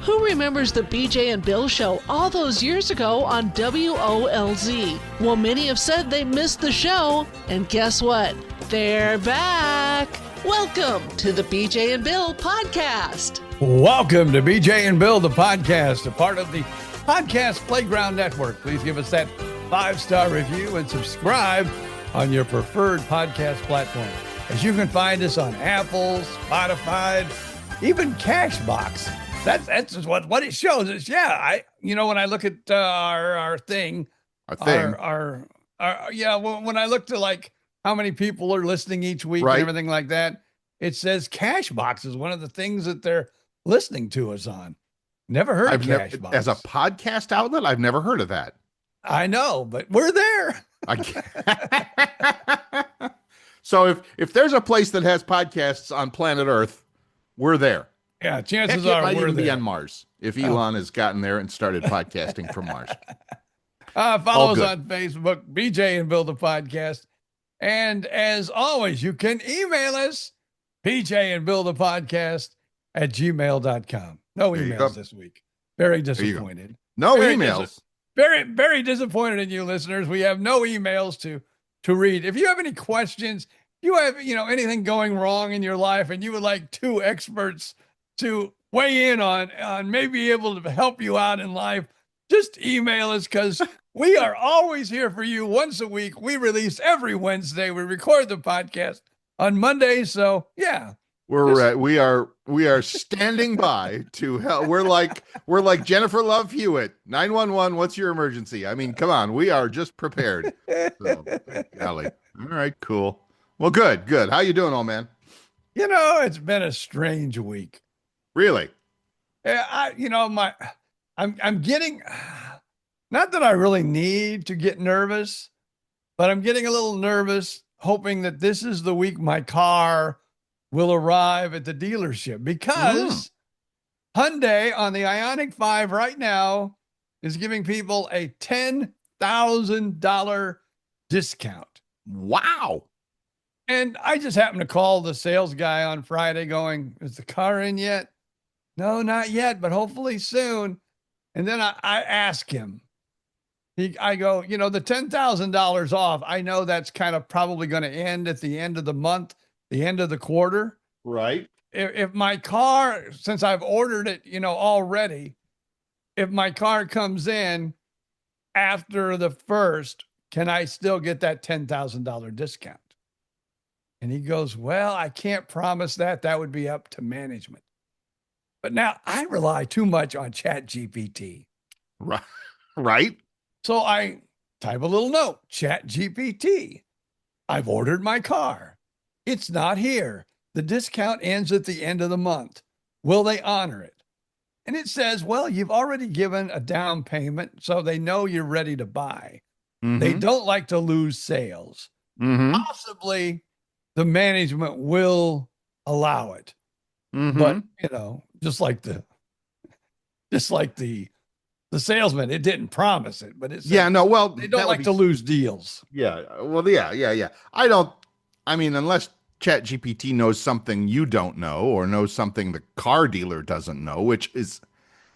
Who remembers the BJ and Bill show all those years ago on WOLZ? Well, many have said they missed the show, and guess what? They're back. Welcome to the BJ and Bill podcast. Welcome to BJ and Bill, the podcast, a part of the Podcast Playground Network. Please give us that 5-star review and subscribe on your preferred podcast platform. As you can find us on Apple, Spotify, even Cashbox. That's just what it shows us. Yeah, when I look at our thing, when I look to like how many people are listening each week and everything like that, it says Cashbox is one of the things that they're listening to us on. Never heard of Cashbox. As a podcast outlet, I've never heard of that. I know, but we're there. So if there's a place that has podcasts on planet Earth, we're there. Yeah, chances are might we're even there. be on Mars if Elon has gotten there and started podcasting from Mars. Follow us on Facebook, BJ and Bill the podcast. And as always, you can email us, BJ and Bill the podcast @gmail.com. No emails this week. Very disappointed. No emails. Very, very disappointed in you listeners. We have no emails to read. If you have any questions, you have, anything going wrong in your life and you would like two experts to weigh in on maybe able to help you out in life, just email us because we are always here for you once a week. We release every Wednesday. We record the podcast on Monday. So yeah. We are standing by to help. We're like Jennifer Love Hewitt. 911. What's your emergency? I mean, come on. We are just prepared. So, golly. All right, cool. Well, good. How you doing, old man? It's been a strange week. Really? I'm getting, not that I really need to get nervous, but I'm getting a little nervous, hoping that this is the week my car will arrive at the dealership because Hyundai on the Ioniq 5 right now is giving people a $10,000 discount. Wow. And I just happened to call the sales guy on Friday going, is the car in yet? No, not yet, but hopefully soon. And then I ask him, I go, the $10,000 off, I know that's kind of probably going to end at the end of the month, the end of the quarter. Right. If my car, since I've ordered it, already, if my car comes in after the 1st, can I still get that $10,000 discount? And he goes, well, I can't promise that. That would be up to management. But now I rely too much on ChatGPT. Right. So I type a little note, ChatGPT. I've ordered my car. It's not here. The discount ends at the end of the month. Will they honor it? And it says, well, you've already given a down payment, so they know you're ready to buy. Mm-hmm. They don't like to lose sales. Mm-hmm. Possibly the management will allow it. Mm-hmm. But, just like the salesman, it didn't promise it, but it's, they don't like to lose deals. Yeah. Well, yeah. Unless ChatGPT knows something you don't know or knows something the car dealer doesn't know, which is,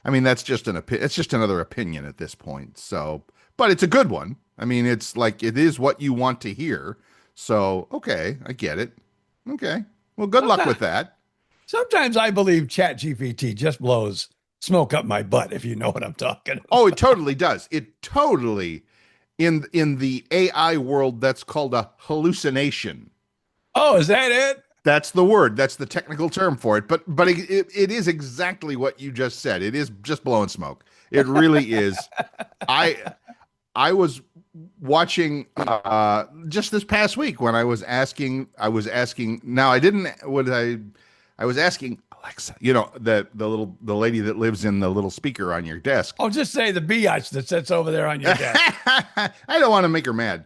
that's just it's just another opinion at this point. So, but it's a good one. It's like, it is what you want to hear. So, okay, I get it. Okay. Well, good luck with that. Sometimes I believe ChatGPT just blows smoke up my butt, if you know what I'm talking about. Oh, it totally does. It totally, in the AI world, that's called a hallucination. Oh, is that it? That's the word. That's the technical term for it. But it is exactly what you just said. It is just blowing smoke. It really is. I was watching just this past week when I was asking. Now I was asking Alexa, the lady that lives in the little speaker on your desk. Oh, just say the biatch that sits over there on your desk. I don't want to make her mad,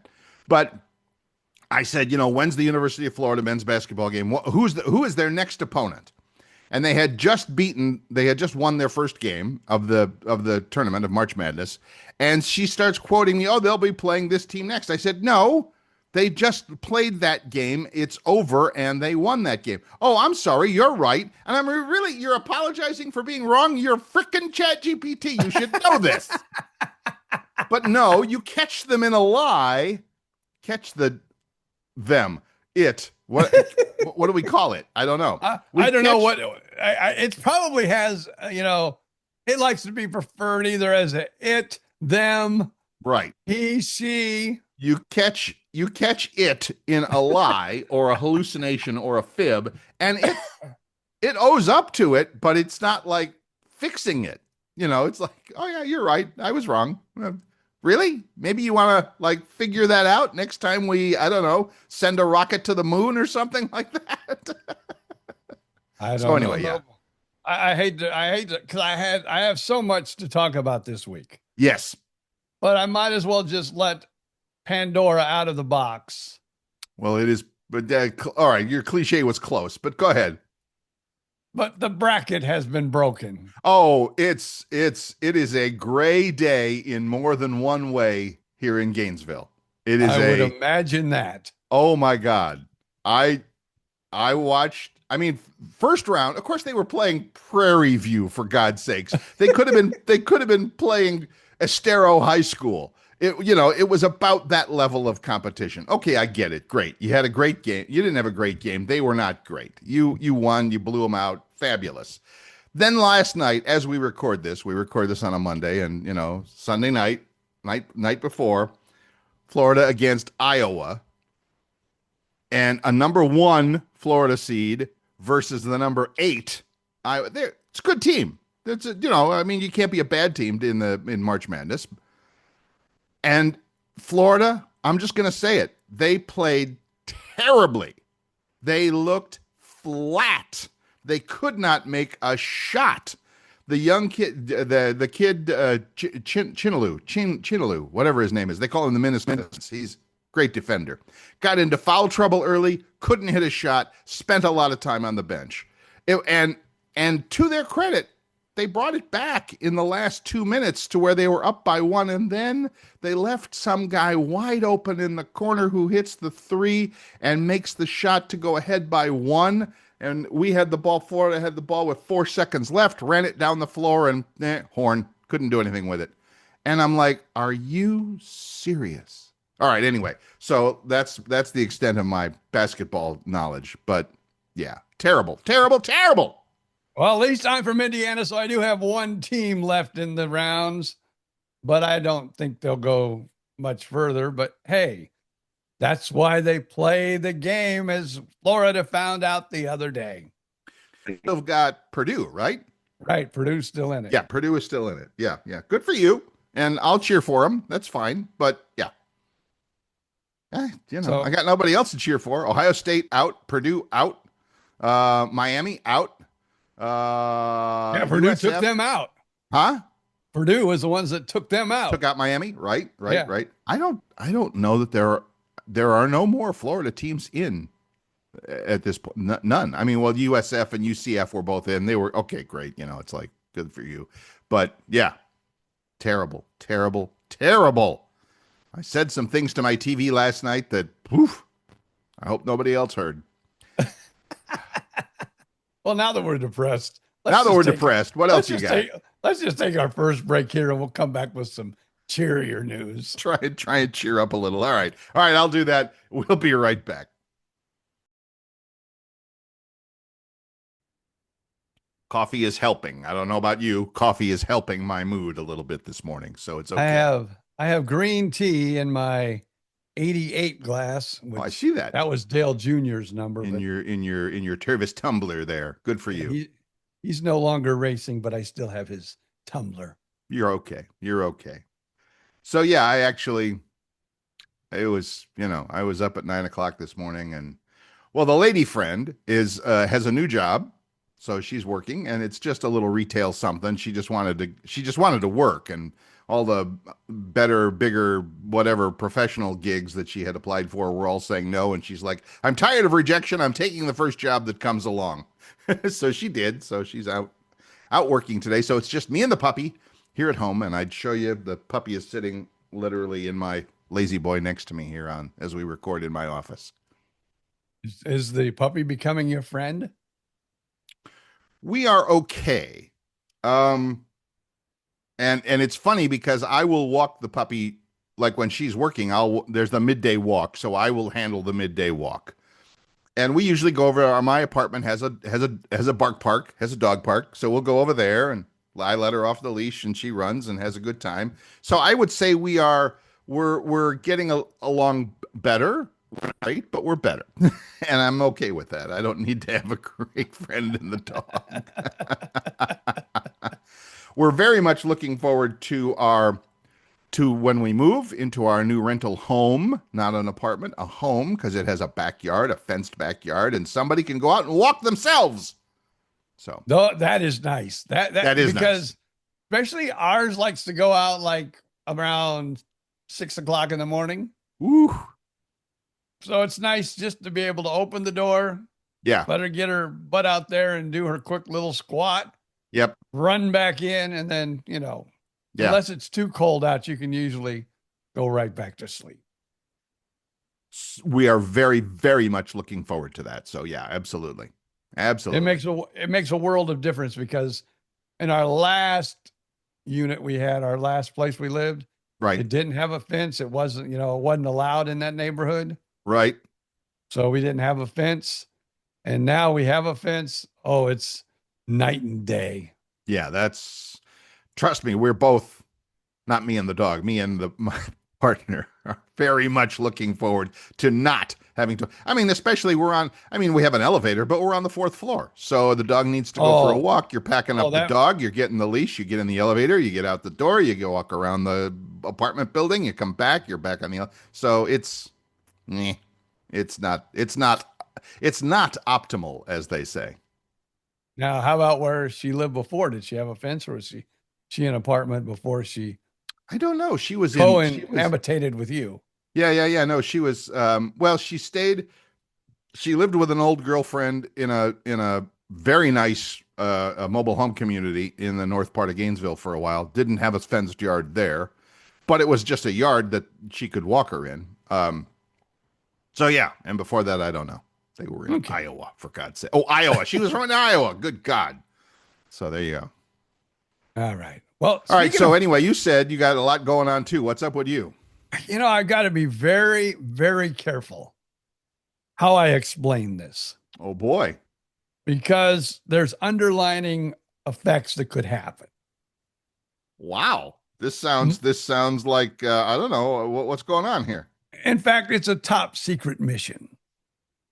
but I said, when's the University of Florida men's basketball game? Who is their next opponent? And they had just won their first game of the tournament of March Madness. And she starts quoting me, oh, they'll be playing this team next. I said, no, They just played that game. It's over, and they won that game. Oh, I'm sorry. You're right. And I'm really, you're apologizing for being wrong. You're frickin' ChatGPT. You should know this. But no, you catch them in a lie. Catch them. What do we call it? I don't know. I don't know what it probably has. It likes to be preferred either as a it, them, right, he, she. You catch it in a lie or a hallucination or a fib, and it owes up to it, but it's not like fixing it. It's like, oh yeah, you're right. I was wrong. Really? Maybe you want to like figure that out next time we, I don't know, send a rocket to the moon or something like that. I don't know. Yeah. I hate to, because I have so much to talk about this week. Yes. But I might as well just let Pandora out of the box. Well, it is, but all right, your cliche was close, but go ahead. But the bracket has been broken. Oh, it is a gray day in more than one way here in Gainesville. I would imagine that. Oh my God. I watched, first round, of course they were playing Prairie View, for God's sakes. They could have been playing Estero High School. It was about that level of competition. Okay, I get it. Great. You had a great game. You didn't have a great game. They were not great. You won. You blew them out. Fabulous. Then last night, as we record this on a Monday, and Sunday night before, Florida against Iowa, and a number 1 Florida seed versus the number 8 Iowa. It's a good team. You can't be a bad team in March Madness. And Florida, I'm just going to say it, they played terribly. They looked flat. They could not make a shot. The young kid, the kid, Chinalu, whatever his name is, they call him the Menace. He's a great defender. Got into foul trouble early, couldn't hit a shot, spent a lot of time on the bench. And to their credit, they brought it back in the last 2 minutes to where they were up by 1, and then they left some guy wide open in the corner who hits the 3 and makes the shot to go ahead by 1. And Florida had the ball with 4 seconds left, ran it down the floor, and horn, couldn't do anything with it. And I'm like, are you serious? All right, anyway, so that's the extent of my basketball knowledge. But yeah, terrible. Well, at least I'm from Indiana, so I do have one team left in the rounds, but I don't think they'll go much further. But hey, that's why they play the game, as Florida found out the other day. They've got Purdue, right? Right, Purdue's still in it. Yeah, Purdue is still in it. Yeah. Good for you. And I'll cheer for them. That's fine. But yeah. I got nobody else to cheer for. Ohio State out, Purdue out, Miami out. Purdue took them out. Huh? Purdue was the ones that took them out. Took out Miami. Right. I don't know that there are no more Florida teams in at this point. None. USF and UCF were both in. They were okay. Great. It's like good for you, but yeah, terrible. I said some things to my TV last night that, I hope nobody else heard. Well, now that we're depressed. What else you got? Let's just take our first break here, and we'll come back with some cheerier news. Try and cheer up a little. All right, I'll do that. We'll be right back. Coffee is helping. I don't know about you. Coffee is helping my mood a little bit this morning, so it's okay. I have green tea in my 88 glass. I see that. That was Dale Jr.'s number. In your Tervis tumbler there. Good for you. He's no longer racing, but I still have his tumbler. You're okay. So yeah, I was up at 9 o'clock this morning, and the lady friend has a new job. So she's working, and it's just a little retail something. She just wanted to work, and all the better, bigger, whatever professional gigs that she had applied for were all saying no. And she's like, I'm tired of rejection. I'm taking the first job that comes along. So she did. So she's out working today. So it's just me and the puppy here at home. And I'd show you, the puppy is sitting literally in my lazy boy next to me here on as we record in my office. Is the puppy becoming your friend? We are okay. And it's funny because I will walk the puppy like when she's working. There's the midday walk, so I will handle the midday walk. And we usually go over. My apartment has a bark park, has a dog park, so we'll go over there and I let her off the leash and she runs and has a good time. So I would say we're getting along better, right? But we're better, and I'm okay with that. I don't need to have a great friend in the dog. We're very much looking forward to when we move into our new rental home, not an apartment, a home, because it has a backyard, a fenced backyard, and somebody can go out and walk themselves. So No, that is nice. That is because nice. especially ours likes to go out like around 6 o'clock in the morning. Woo. So it's nice just to be able to open the door, Yeah. let her get her butt out there and do her quick little squat, Yep. run back in, and then, Yeah. unless it's too cold out, you can usually go right back to sleep. We are very, very much looking forward to that. So yeah, absolutely. Absolutely. It makes a world of difference because in our last unit we had, our last place we lived, Right. it didn't have a fence. It wasn't allowed in that neighborhood. Right. So we didn't have a fence. And now we have a fence. Oh, it's night and day. Yeah, trust me, we're both, not me and the dog, me and my partner are very much looking forward to not having to, especially we have an elevator, but we're on the 4th floor. So the dog needs to go for a walk. You're packing up the dog, you're getting the leash, you get in the elevator, you get out the door, you go walk around the apartment building, you come back, you're back on so it's not optimal, as they say. Now, how about where she lived before? Did she have a fence, or was she an apartment before she? I don't know. She was cohabitated with you. Yeah. No, she was. She lived with an old girlfriend in a very nice mobile home community in the north part of Gainesville for a while. Didn't have a fenced yard there, but it was just a yard that she could walk her in. So yeah, and before that, I don't know. They were in Iowa, for God's sake. Oh, Iowa. She was from Iowa. Good God. So there you go. All right. Well, all right. So anyway, you said you got a lot going on too. What's up with you? I've got to be very, very careful how I explain this. Oh boy. Because there's underlining effects that could happen. Wow. This sounds like, I don't know what's going on here. In fact, it's a top secret mission.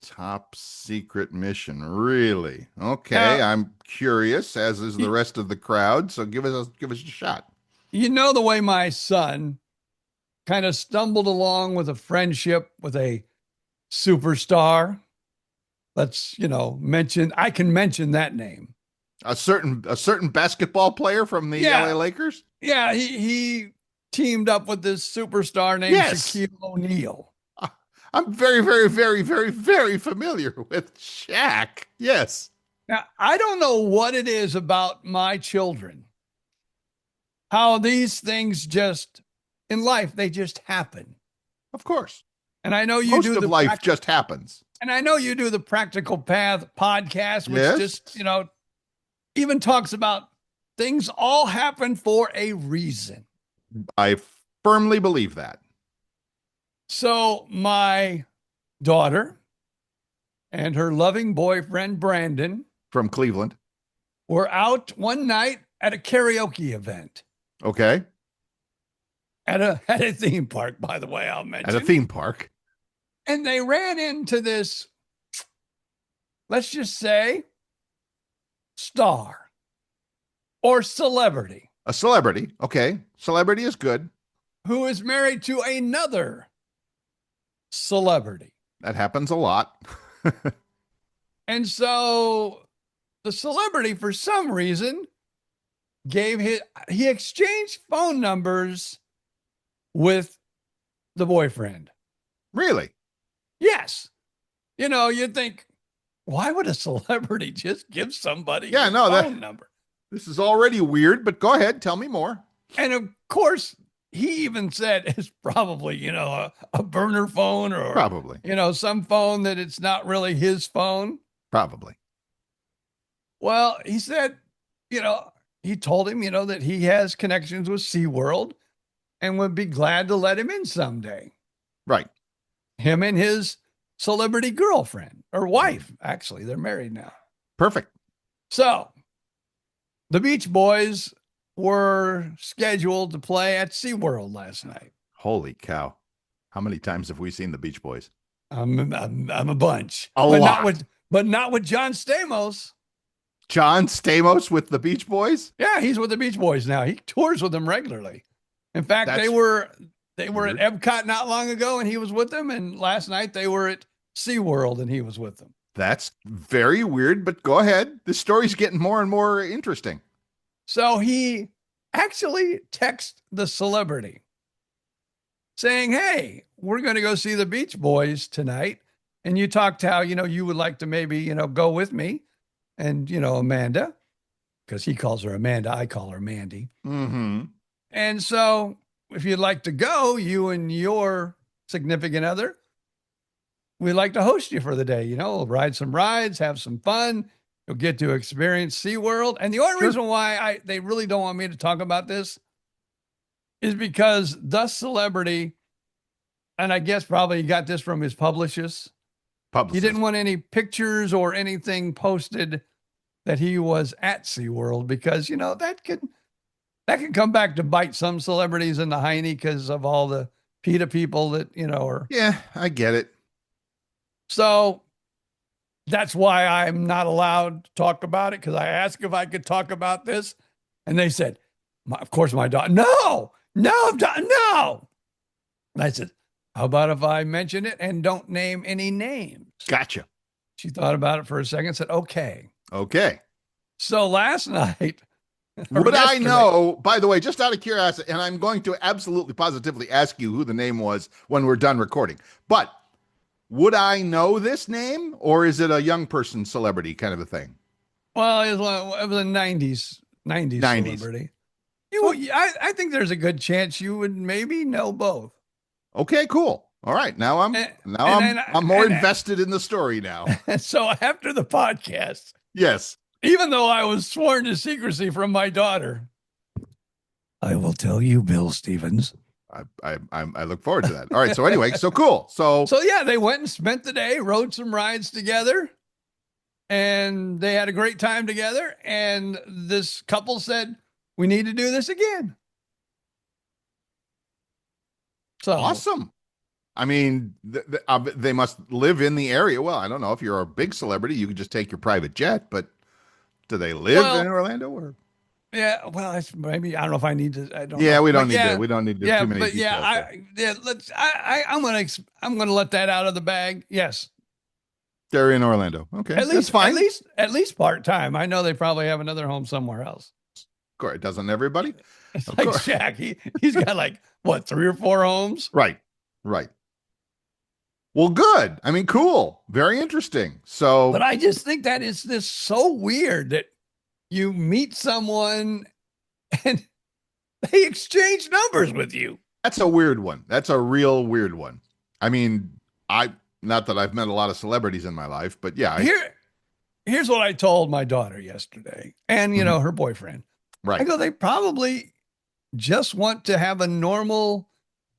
Top secret mission. Really? Okay. I'm curious, as is the rest of the crowd. So give us a shot. You know, the way my son kind of stumbled along with a friendship with a superstar. Let's, I can mention that name. A certain basketball player from the LA Lakers? Yeah, he teamed up with this superstar named Shaquille O'Neal. I'm very, very, very, very, very familiar with Shaq. Yes. Now, I don't know what it is about my children, how these things in life, they just happen. Of course. And I know Most of life just happens. And I know you do the Practical Path podcast, which just, even talks about things all happen for a reason. I firmly believe that. So my daughter and her loving boyfriend, Brandon, from Cleveland, were out one night at a karaoke event. Okay. At a theme park, by the way, I'll mention. At a theme park. And they ran into this, let's just say, star or celebrity. A celebrity. Okay. Celebrity is good. Who is married to another celebrity. That happens a lot. And so the celebrity, for some reason, he exchanged phone numbers with the boyfriend. Really? Yes. You'd think, why would a celebrity just give somebody a phone number? This is already weird, but go ahead. Tell me more. And of course, he even said it's probably, a burner phone or, Probably. Some phone that it's not really his phone. Probably. Well, he said, he told him, that he has connections with SeaWorld and would be glad to let him in someday. Right. Him and his celebrity girlfriend or wife, actually, they're married now. Perfect. So the Beach Boys were scheduled to play at SeaWorld last night. Holy cow. How many times have we seen the Beach Boys? I'm a bunch. A but lot. Not with John Stamos. John Stamos with the Beach Boys? Yeah, he's with the Beach Boys now. He tours with them regularly. In fact, That's they were weird. at Epcot not long ago and he was with them. And last night they were at SeaWorld and he was with them. That's very weird, but go ahead. The story's getting more and more interesting. So he actually texted the celebrity saying, hey, we're going to go see the Beach Boys tonight. And you talked how, you would like to maybe, go with me and, Amanda, because he calls her Amanda. I call her Mandy. Mm-hmm. And so if you'd like to go, you and your significant other, we'd like to host you for the day. We'll ride some rides, have some fun. You'll get to experience SeaWorld. And the only reason why they really don't want me to talk about this is because the celebrity, and I guess probably he got this from his publicist. He didn't want any pictures or anything posted that he was at SeaWorld because, that could come back to bite some celebrities in the hiney because of all the PETA people that, are. Yeah, I get it. So that's why I'm not allowed to talk about it because I asked if I could talk about this. And they said, of course, my daughter, no. And I said, how about if I mention it and don't name any names? Gotcha. She thought about it for a second, said, okay. Okay. So last night. Would I know, by the way, just out of curiosity, and I'm going to absolutely positively ask you who the name was when we're done recording, but would I know this name or is it a young person celebrity kind of a thing? Well, it was a 90s celebrity. I think there's a good chance you would maybe know both. Okay, cool. All right. Now I'm more invested in the story now. And so after the podcast, yes, even though I was sworn to secrecy from my daughter, I will tell you, Bill Stevens. I look forward to that. All right. So anyway, so cool. So yeah, they went and spent the day, rode some rides together, and they had a great time together. And this couple said, we need to do this again. So awesome. I mean, they must live in the area. Well, I don't know if you're a big celebrity, you could just take your private jet, but do they live in Orlando or? Yeah, well, maybe I don't know if I need to. I don't. Yeah, know. we don't need to. We don't need to. Yeah, too many but details I'm gonna let that out of the bag. Yes, they're in Orlando. Okay, that's fine. At least part time. I know they probably have another home somewhere else. Of course, doesn't everybody? It's like Shaq. He's got like what 3 or 4 homes. Right. Well, good. I mean, cool. Very interesting. So, but I just think that is this so weird that you meet someone and they exchange numbers with you. That's a weird one. That's a real weird one. I mean, not that I've met a lot of celebrities in my life, but yeah. Here's what I told my daughter yesterday and, her boyfriend. Right. I go, they probably just want to have a normal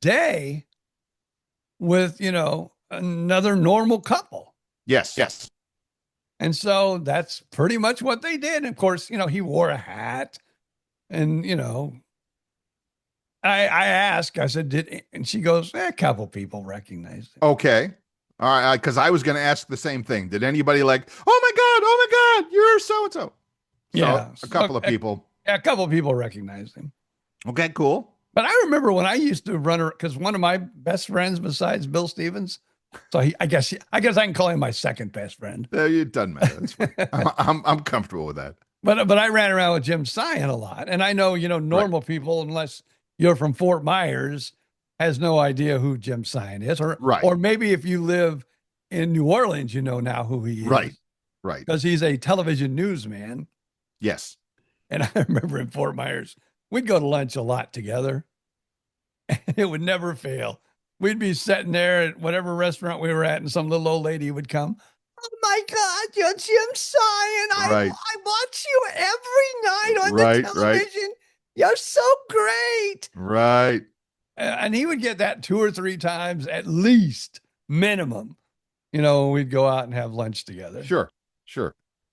day with, another normal couple. Yes. And so that's pretty much what they did. And of course, he wore a hat and, I asked, I said, and she goes, a couple people recognized him. Okay. All right. Cause I was going to ask the same thing. Did anybody like, oh my God, you're so-and-so. Yeah. A couple of people. Yeah. A couple of people recognized him. Okay, cool. But I remember when I used to run because one of my best friends besides Bill Stevens. So I guess I can call him my second best friend. It doesn't matter. That's fine. I'm comfortable with that. But I ran around with Jim Sion a lot, and I know normal people, unless you're from Fort Myers, has no idea who Jim Sion is, or maybe if you live in New Orleans, you know now who he is, right, because he's a television newsman. Yes, and I remember in Fort Myers, we'd go to lunch a lot together. and it would never fail. We'd be sitting there at whatever restaurant we were at, and some little old lady would come. Oh my God, you're Jim Sion. Right. I watch you every night on the Right. television. You're so great. Right. And he would get that 2 or 3 times at least, minimum. We'd go out and have lunch together. Sure.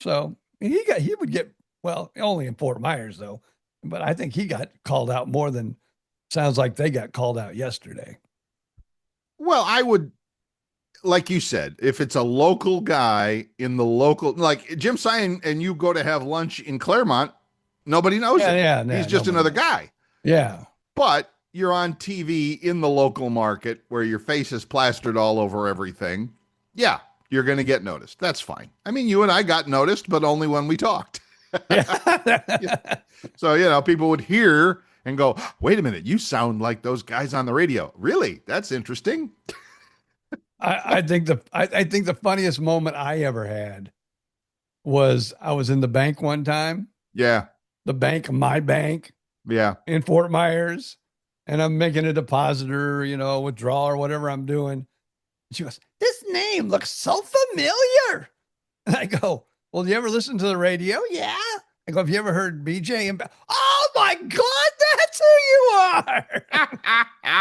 So he would get, well, only in Fort Myers though, but I think he got called out more than sounds like they got called out yesterday. Well, I would, like you said, if it's a local guy in the local, like Jim Sion, and you go to have lunch in Claremont, nobody knows him. Yeah, He's just another guy. Yeah. But you're on TV in the local market where your face is plastered all over everything. Yeah, you're going to get noticed. That's fine. I mean, you and I got noticed, but only when we talked. Yeah. So, people would hear and go, wait a minute, you sound like those guys on the radio. Really? That's interesting. I think the funniest moment I ever had was I was in the bank one time. Yeah. My bank. Yeah. In Fort Myers. And I'm making a deposit or, withdrawal or whatever I'm doing. And she goes, this name looks so familiar. And I go, well, do you ever listen to the radio? Yeah. I go, have you ever heard BJ and oh my God, that's who you are.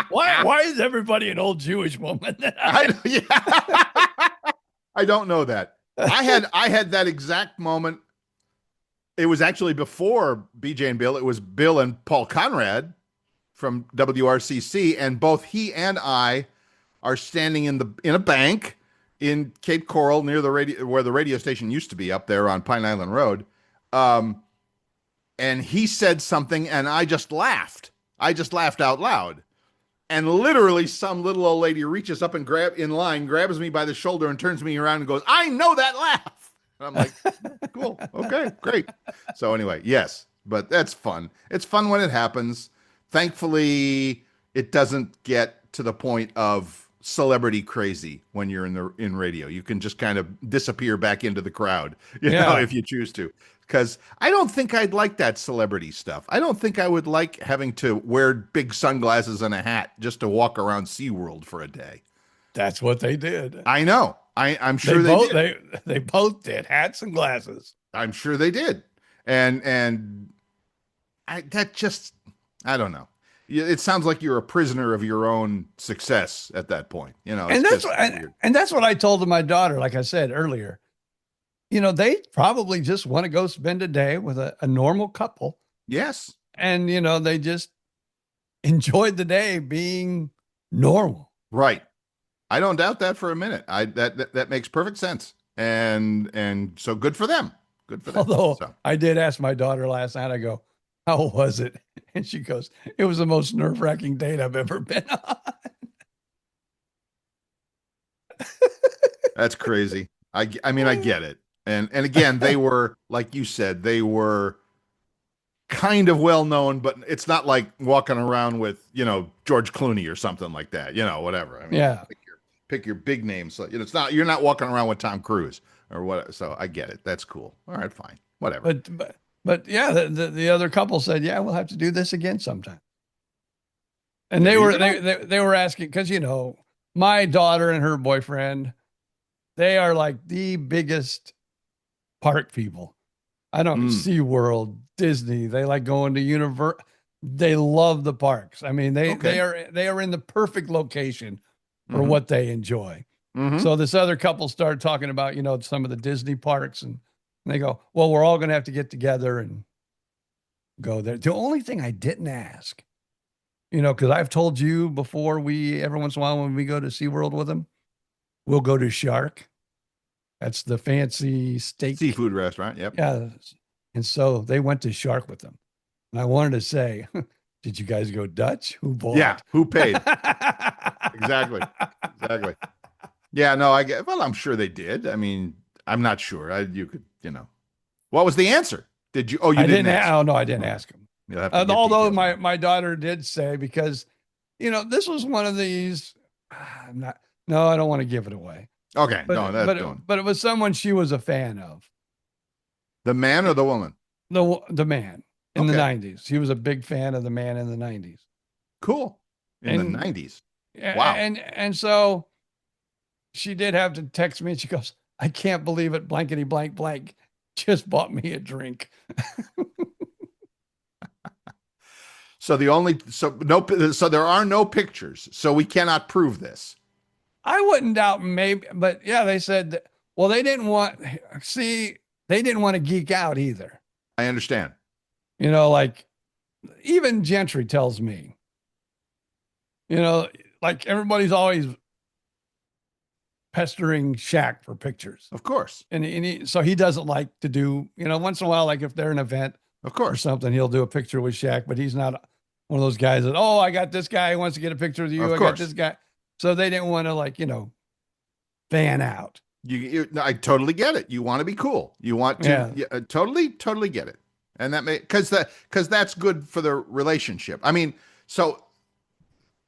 Why is everybody an old Jewish woman? I don't know that. I had that exact moment. It was actually before BJ and Bill. It was Bill and Paul Conrad from WRCC, and both he and I are standing in a bank in Cape Coral near where the radio station used to be up there on Pine Island Road. And he said something, and I just laughed. I just laughed out loud. And literally some little old lady reaches up and grabs me by the shoulder and turns me around and goes, I know that laugh. And I'm like, cool. Okay, great. So anyway, yes, but that's fun. It's fun when it happens. Thankfully, it doesn't get to the point of celebrity crazy when you're in radio. You can just kind of disappear back into the crowd, if you choose to. Because I don't think I'd like that celebrity stuff. I don't think I would like having to wear big sunglasses and a hat just to walk around SeaWorld for a day. That's what they did. I know. I'm sure they did. They both did, hats and glasses. I'm sure they did. And I don't know. It sounds like you're a prisoner of your own success at that point. And that's what I told my daughter, like I said earlier. They probably just want to go spend a day with a normal couple. Yes. And, they just enjoyed the day being normal. Right. I don't doubt that for a minute. That makes perfect sense. And so good for them. Good for them. Although I did ask my daughter last night, I go, how was it? And she goes, it was the most nerve-wracking date I've ever been on. That's crazy. I mean, I get it. And again, they were, like you said, they were kind of well known, but it's not like walking around with, George Clooney or something like that, whatever. I mean, yeah. Pick your big names. So, you're not walking around with Tom Cruise or what. So I get it. That's cool. All right, fine. Whatever. But yeah, the other couple said, yeah, we'll have to do this again sometime. And they were asking, because, my daughter and her boyfriend, they are like the biggest park people. I don't SeaWorld, Disney. They like going to They love the parks. I mean, they are in the perfect location for what they enjoy. Mm-hmm. So this other couple started talking about, some of the Disney parks, and they go, well, we're all going to have to get together and go there. The only thing I didn't ask, because I've told you before, every once in a while when we go to SeaWorld with them, we'll go to Shark. That's the fancy seafood restaurant. Yep. Yeah. And so they went to Shark with them. And I wanted to say, did you guys go Dutch? Who bought? Yeah. Who paid? Exactly. Yeah. No, I'm sure they did. I mean, I'm not sure. What was the answer? Did you? Oh, you didn't ask. Oh, no, I didn't ask him. Although my daughter did say, because, this was one of these, I don't want to give it away. Okay. But it was someone she was a fan of. The man or the woman? The man in the 90s. He was a big fan of the man in the 90s. Cool. in the And 90s. Wow. and so she did have to text me and she goes, I can't believe it, blankety blank blank just bought me a drink. So there are no pictures. So we cannot prove this. I wouldn't doubt maybe, but yeah, they said that, well, they didn't want to geek out either. I understand. You know, like even Gentry tells me, you know, like everybody's always pestering Shaq for pictures. Of course. So he doesn't like to do, you know, once in a while, like if they're an event Of or course. something, he'll do a picture with Shaq, but he's not one of those guys that, oh, I got this guy who wants to get a picture with you. Of I course. got this guy. So they didn't want to, like, you know, fan out. I totally get it. You want to be cool. You want to totally get it. And that because that's good for the relationship. I mean, so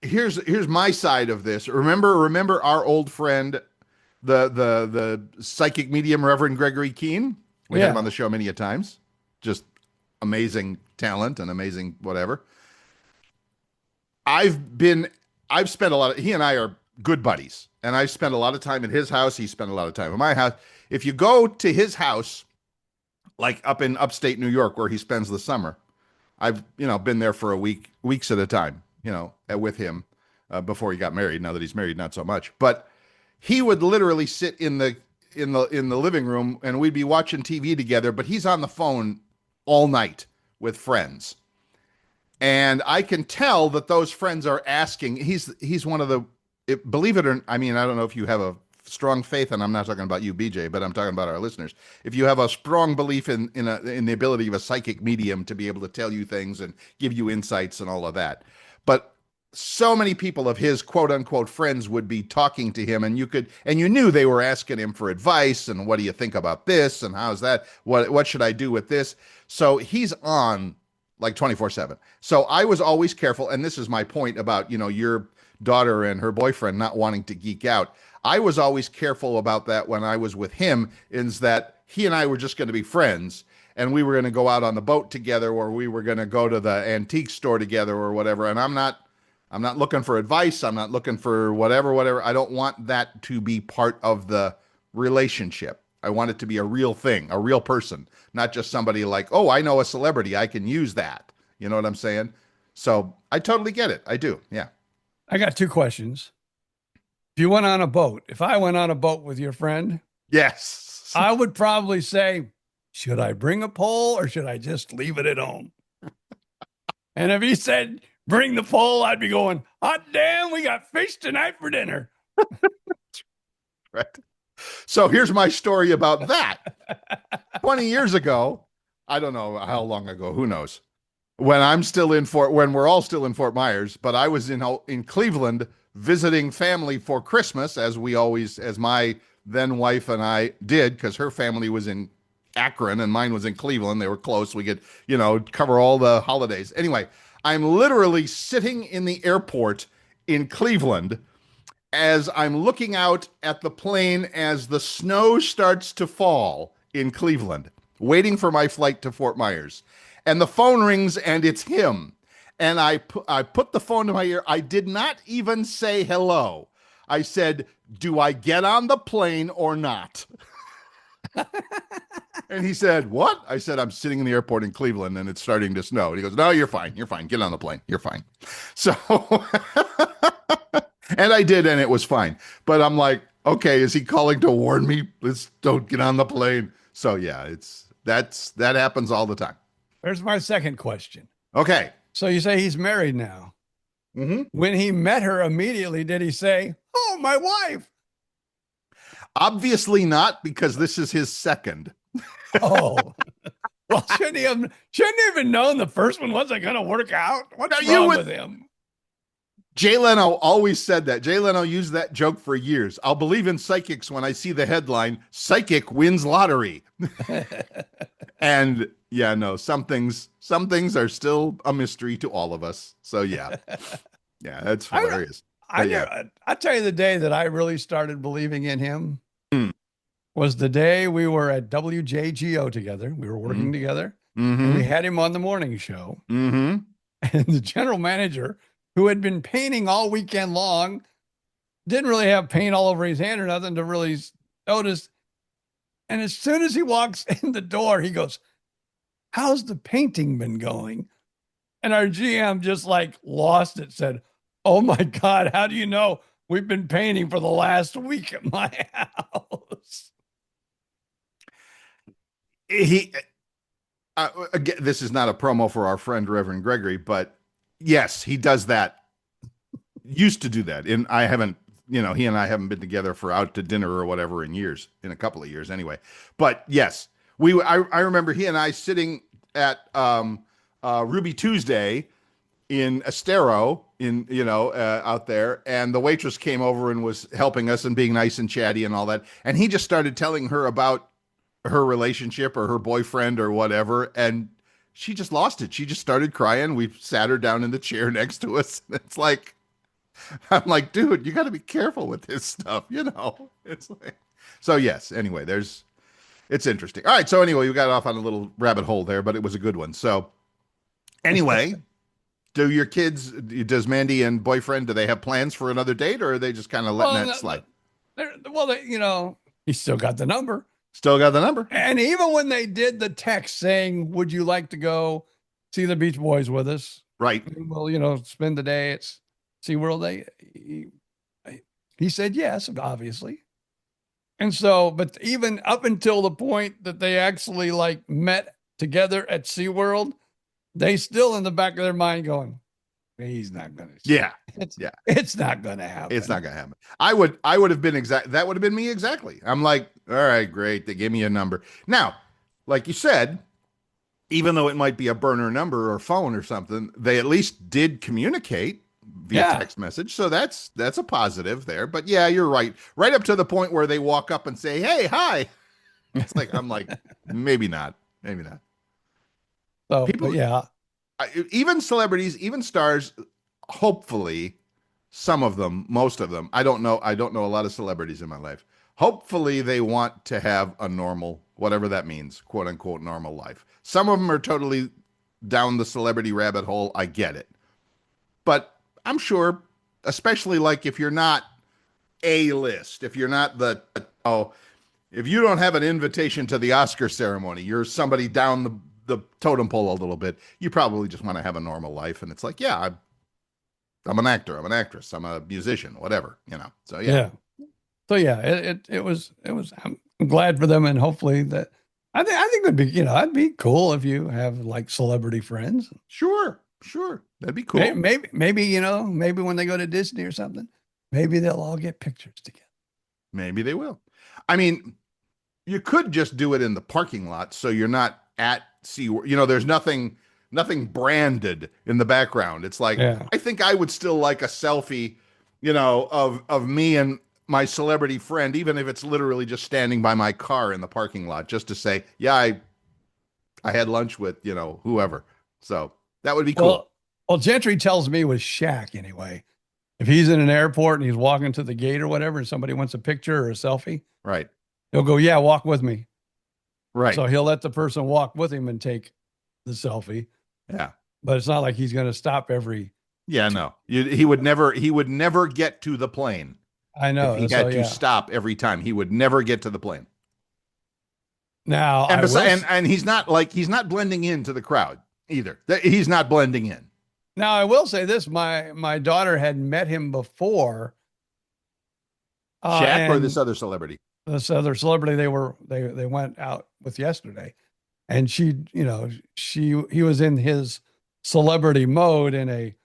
here's my side of this. Remember our old friend, the psychic medium Reverend Gregory Keene? We had him on the show many a times. Just amazing talent and amazing whatever. I've spent a lot of, he and I are good buddies, and I've spent a lot of time at his house. He spent a lot of time at my house. If you go to his house, like up in upstate New York where he spends the summer, I've, been there for weeks at a time, with him before he got married. Now that he's married, not so much, but he would literally sit in the living room and we'd be watching TV together, but he's on the phone all night with friends. And I can tell that those friends are asking, he's one of the, believe it or not, I mean, I don't know if you have a strong faith, and I'm not talking about you, BJ, but I'm talking about our listeners. If you have a strong belief in the ability of a psychic medium to be able to tell you things and give you insights and all of that. But so many people of his quote unquote friends would be talking to him, and you knew they were asking him for advice and what do you think about this and how's that? What should I do with this? So he's on like 24/7. So I was always careful. And this is my point about, your daughter and her boyfriend not wanting to geek out. I was always careful about that when I was with him, is that he and I were just going to be friends, and we were going to go out on the boat together, or we were going to go to the antique store together or whatever. And I'm not looking for advice. I'm not looking for whatever. I don't want that to be part of the relationship. I want it to be a real thing, a real person, not just somebody like, oh, I know a celebrity, I can use that. You know what I'm saying? So I totally get it. I do. Yeah. I got two questions. If you went on a boat, if I went on a boat with your friend, yes, I would probably say, should I bring a pole or should I just leave it at home? And if he said, bring the pole, I'd be going, hot damn, we got fish tonight for dinner. Right. So here's my story about that. 20 years ago, I don't know how long ago, who knows, when we're all still in Fort Myers, but I was in Cleveland visiting family for Christmas, as my then wife and I did, because her family was in Akron and mine was in Cleveland. They were close. We could, cover all the holidays. Anyway, I'm literally sitting in the airport in Cleveland as I'm looking out at the plane as the snow starts to fall in Cleveland, waiting for my flight to Fort Myers. And the phone rings and it's him. And I put the phone to my ear. I did not even say hello. I said, do I get on the plane or not? And he said, what? I said, I'm sitting in the airport in Cleveland and it's starting to snow. And he goes, no, you're fine. You're fine. Get on the plane. You're fine. So, and I did, and it was fine. But I'm like, okay, is he calling to warn me? Let's don't get on the plane. So yeah, that happens all the time. There's my second question. Okay. So you say he's married now. Mm-hmm. When he met her immediately, did he say, oh, my wife? Obviously not, because this is his second. Oh, well, shouldn't he have known the first one wasn't going to work out? What's wrong with him? Jay Leno always said that. Jay Leno used that joke for years. I'll believe in psychics when I see the headline, psychic wins lottery. And yeah, no, some things are still a mystery to all of us. So yeah, that's hilarious. I tell you, the day that I really started believing in him was the day we were at WJGO together. We were working together. And we had him on the morning show. And the general manager who had been painting all weekend long, didn't really have paint all over his hand or nothing to really notice. And as soon as he walks in the door, he goes, "How's the painting been going?" And our GM just like lost it, said, "Oh my God, how do you know? We've been painting for the last week at my house." He again, this is not a promo for our friend Reverend Gregory, but yes, he does that. Used to do that. And I haven't, he and I haven't been together for out to dinner or whatever in a couple of years anyway. But yes, I remember he and I sitting at Ruby Tuesday in Estero out there, and the waitress came over and was helping us and being nice and chatty and all that. And he just started telling her about her relationship or her boyfriend or whatever, and she just lost it. She just started crying. We sat her down in the chair next to us. It's like, I'm like, dude, you got to be careful with this stuff. It's like, so yes, anyway, it's interesting. All right. So anyway, we got off on a little rabbit hole there, but it was a good one. So anyway, does Mandy and boyfriend, do they have plans for another date, or are they just kind of letting that slide? He still got the number. Still got the number. And even when they did the text saying, "Would you like to go see the Beach Boys with us?" Right. Well, spend the day at SeaWorld. He said yes, obviously. And so, but even up until the point that they actually like met together at SeaWorld, they still in the back of their mind going, "He's not going to." Yeah. It's not going to happen. It's not going to happen. I would have been that would have been me exactly. I'm like, all right, great. They gave me a number. Now, like you said, even though it might be a burner number or phone or something, they at least did communicate via text message. So that's a positive there. But yeah, you're right. Right up to the point where they walk up and say, "Hey, hi." It's like, I'm like, maybe not. So, people, even celebrities, even stars, hopefully, some of them, most of them, I don't know a lot of celebrities in my life. Hopefully they want to have a normal, whatever that means, quote unquote, normal life. Some of them are totally down the celebrity rabbit hole. I get it. But I'm sure, especially like if you're not A-list, if you're not if you don't have an invitation to the Oscar ceremony, you're somebody down the totem pole a little bit, you probably just want to have a normal life. And it's like, yeah, I'm an actor, I'm an actress, I'm a musician, whatever, So yeah. So yeah, it was. I'm glad for them, and hopefully that. I think it'd be that'd be cool if you have like celebrity friends. Sure, that'd be cool. Maybe when they go to Disney or something, maybe they'll all get pictures together. Maybe they will. I mean, you could just do it in the parking lot, so you're not at SeaWorld. There's nothing branded in the background. It's like, I think I would still like a selfie, of me and my celebrity friend, even if it's literally just standing by my car in the parking lot, just to say, yeah, I had lunch with, whoever. So that would be cool. Well, Gentry tells me with Shaq anyway, if he's in an airport and he's walking to the gate or whatever, and somebody wants a picture or a selfie, right, he'll go, "Yeah, walk with me." Right. So he'll let the person walk with him and take the selfie. Yeah. But it's not like he's going to stop every. Yeah, no. He would never get to the plane. I know. If he had to stop every time, he would never get to the plane. Now, and he's not blending into the crowd either. He's not blending in. Now, I will say this: my daughter had met him before. Shaq or this other celebrity? This other celebrity they went out with yesterday, and he was in his celebrity mode in a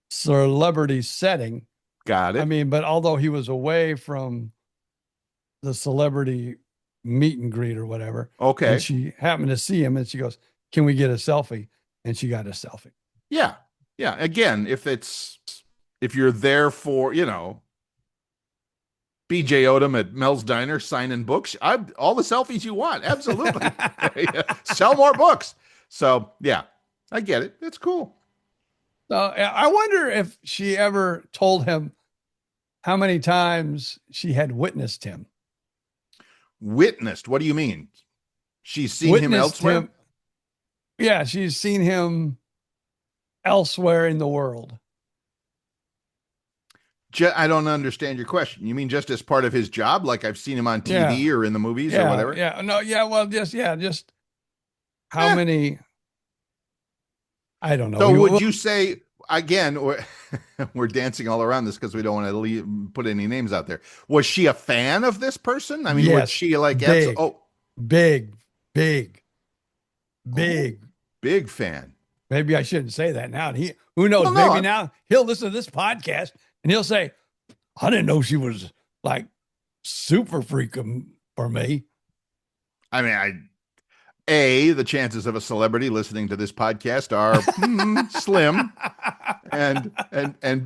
celebrity setting. Got it. I mean, but although he was away from the celebrity meet and greet or whatever, okay, and she happened to see him, and she goes, "Can we get a selfie?" And she got a selfie. Yeah. Again, if you're there for BJ Odom at Mel's Diner signing books, all the selfies you want, absolutely. Sell more books. So yeah, I get it. It's cool. I wonder if she ever told him how many times she had witnessed him. Witnessed? What do you mean? She's seen him elsewhere? Yeah, she's seen him elsewhere in the world. I don't understand your question. You mean just as part of his job? Like I've seen him on Yeah. TV or in the movies or Yeah. whatever? Yeah. No, yeah. Well, just how Eh. many, I don't know. So would you say again, we're dancing all around this because we don't want to put any names out there. Was she a fan of this person? I mean, was yes, she like big, big, big, oh, big. big fan? Maybe I shouldn't say that now. Who knows? Well, no, Maybe now he'll listen to this podcast and he'll say, I didn't know she was like super freaking for me. I mean, the chances of a celebrity listening to this podcast are slim, and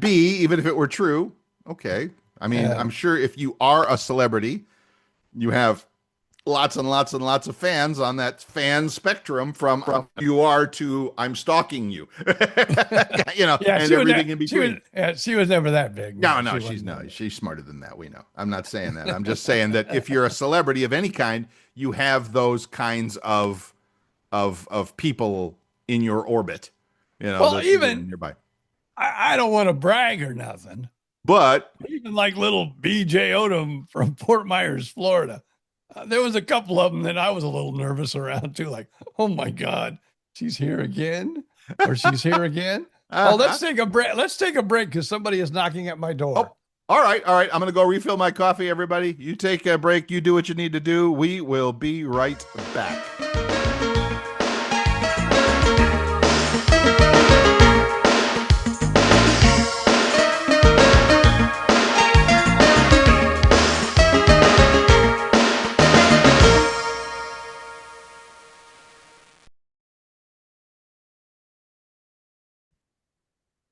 B, even if it were true, okay. I mean, I'm sure if you are a celebrity, you have lots and lots and lots of fans on that fan spectrum from you are to I'm stalking you, Yeah, and everything in between. She was never that big. No, she's smarter than that. We know. I'm not saying that. I'm just saying that if you're a celebrity of any kind, you have those kinds of people in your orbit. Well, even nearby. I don't want to brag or nothing, but even like little BJ Odom from Fort Myers, Florida. There was a couple of them that I was a little nervous around too. Like, oh my God, she's here again, or she's here again. Oh, let's take a break. Let's take a break because somebody is knocking at my door. Oh, all right. I'm going to go refill my coffee. Everybody, you take a break. You do what you need to do. We will be right back.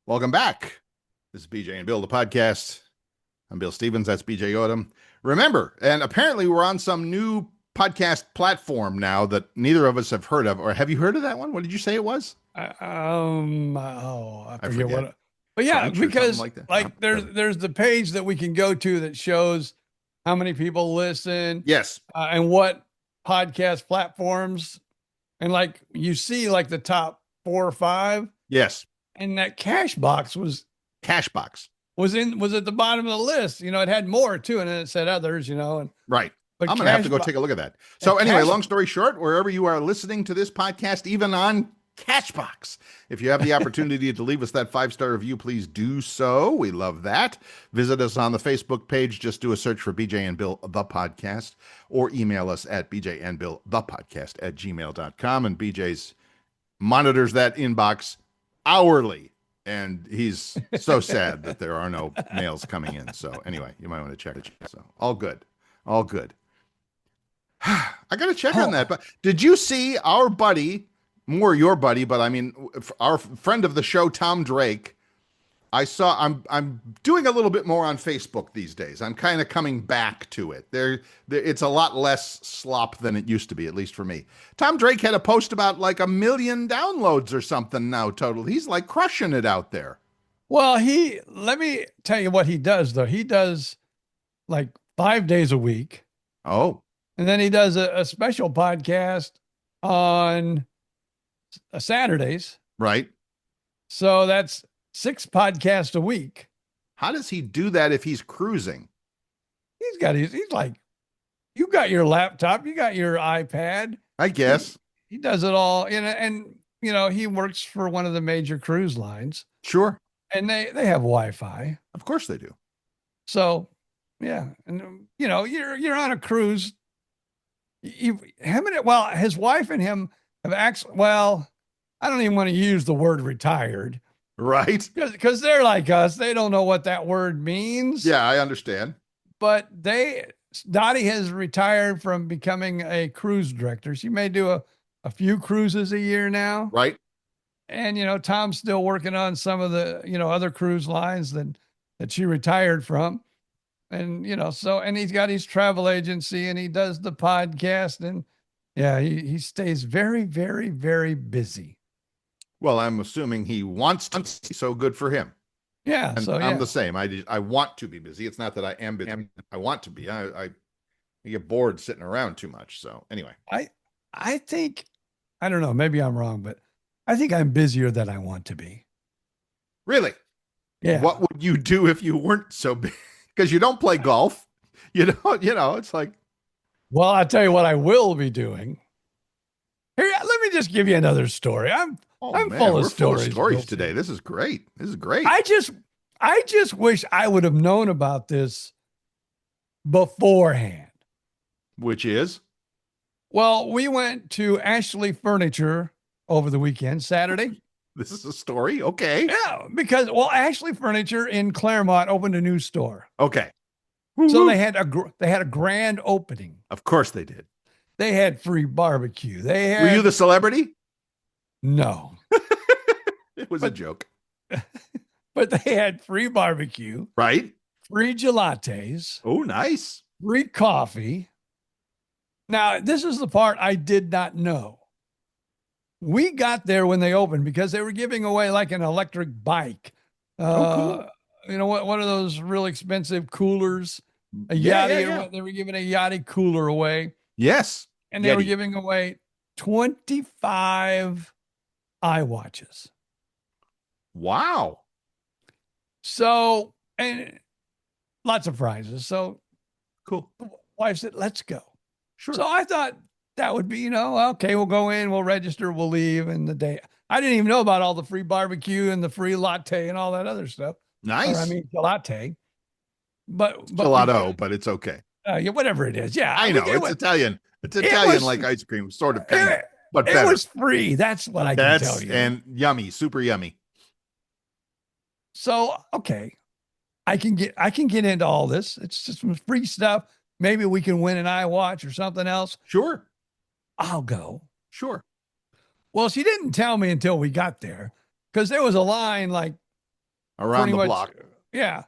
Welcome back. This is BJ and Bill, the podcast. I'm Bill Stevens. That's BJ Odom. Remember, and apparently we're on some new podcast platform now that neither of us have heard of. Or have you heard of that one? What did you say it was? I forget what. But yeah, because like there's the page that we can go to that shows how many people listen. Yes. And what podcast platforms, and like you see like the top 4 or 5. Yes. And that Cashbox was at the bottom of the list. It had more too, and then it said others. And right. But I'm gonna have to go take a look at that. So anyway, long story short, wherever you are listening to this podcast, even on Cashbox, if you have the opportunity to leave us that 5-star review, please do so. We love that. Visit us on the Facebook page. Just do a search for BJ and Bill the podcast, or email us at bjandbillthepodcast@gmail.com. And BJ's monitors that inbox hourly, and he's so sad that there are no mails coming in. So anyway, you might want to check it. So all good. I got to check on that. But did you see our buddy, more your buddy, but I mean our friend of the show, Tom Drake? I'm doing a little bit more on Facebook these days. I'm kind of coming back to it. It's a lot less slop than it used to be, at least for me. Tom Drake had a post about like 1 million downloads or something now total. He's like crushing it out there. Well, let me tell you what he does though. He does like 5 days a week. Oh. And then he does a special podcast on Saturdays. Right. So that's 6 podcasts a week. How does he do that if he's cruising? He's like, you got your laptop, you got your iPad. I guess. He does it all. And he works for one of the major cruise lines. Sure. And they have Wi-Fi. Of course they do. So, yeah. And, you're on a cruise. His wife and him have actually, I don't even want to use the word retired. Right. Because they're like us. They don't know what that word means. Yeah, I understand. But Dottie has retired from becoming a cruise director. She may do a few cruises a year now. Right. And, Tom's still working on some of the, other cruise lines that she retired from. And, and he's got his travel agency and he does the podcast. And yeah, he stays very, very, very busy. Well, I'm assuming he wants to be, so good for him. Yeah. And I'm the same. I want to be busy. It's not that I am busy. I want to be. I get bored sitting around too much. So anyway, I think, I don't know, maybe I'm wrong, but I think I'm busier than I want to be. Really? Yeah. What would you do if you weren't so big? Because you don't play golf. It's like, Well, I'll tell you what I will be doing. Here, let me just give you another story. oh I'm man, full of we're full of stories, stories Bill. today. This is great. This is great. I just wish I would have known about this beforehand. Which is Well, we went to Ashley Furniture over the weekend, Saturday. this is a story. Okay. Yeah, because Ashley Furniture in Claremont opened a new store. Okay. So Woo-hoo. they had a grand opening. Of course they did. They had free barbecue. They Were you had the celebrity? no, It was a joke. but they had free barbecue, Right? free gelates, Oh, nice. free coffee. Now, this is the part I did not know. We got there when they opened because they were giving away like an electric bike. Cool. What are those real expensive coolers? A Yeah, Yachty, yeah, or yeah. what? They were giving a Yachty cooler away, Yes. and they were Yeti. giving away 25 iWatches. Wow. So, and lots of prizes. So, Cool. wife said, let's go. Sure. So I thought that would be, okay, we'll go in, we'll register, we'll leave. And the day I didn't even know about all the free barbecue and the free latte and all that other stuff. Nice. Or, I mean, latte. But Gelato, but it's okay. yeah, whatever it is. Yeah. I know. It's Italian. It's Italian was- like ice cream, sort of kind of, It, but it better. was free. That's what I can tell you. And yummy, super yummy. So, okay, I can get into all this. It's just some free stuff. Maybe we can win an iWatch or something else. Sure. I'll go. Sure. Well, she didn't tell me until we got there because there was a line like Around pretty the much, block. Yeah.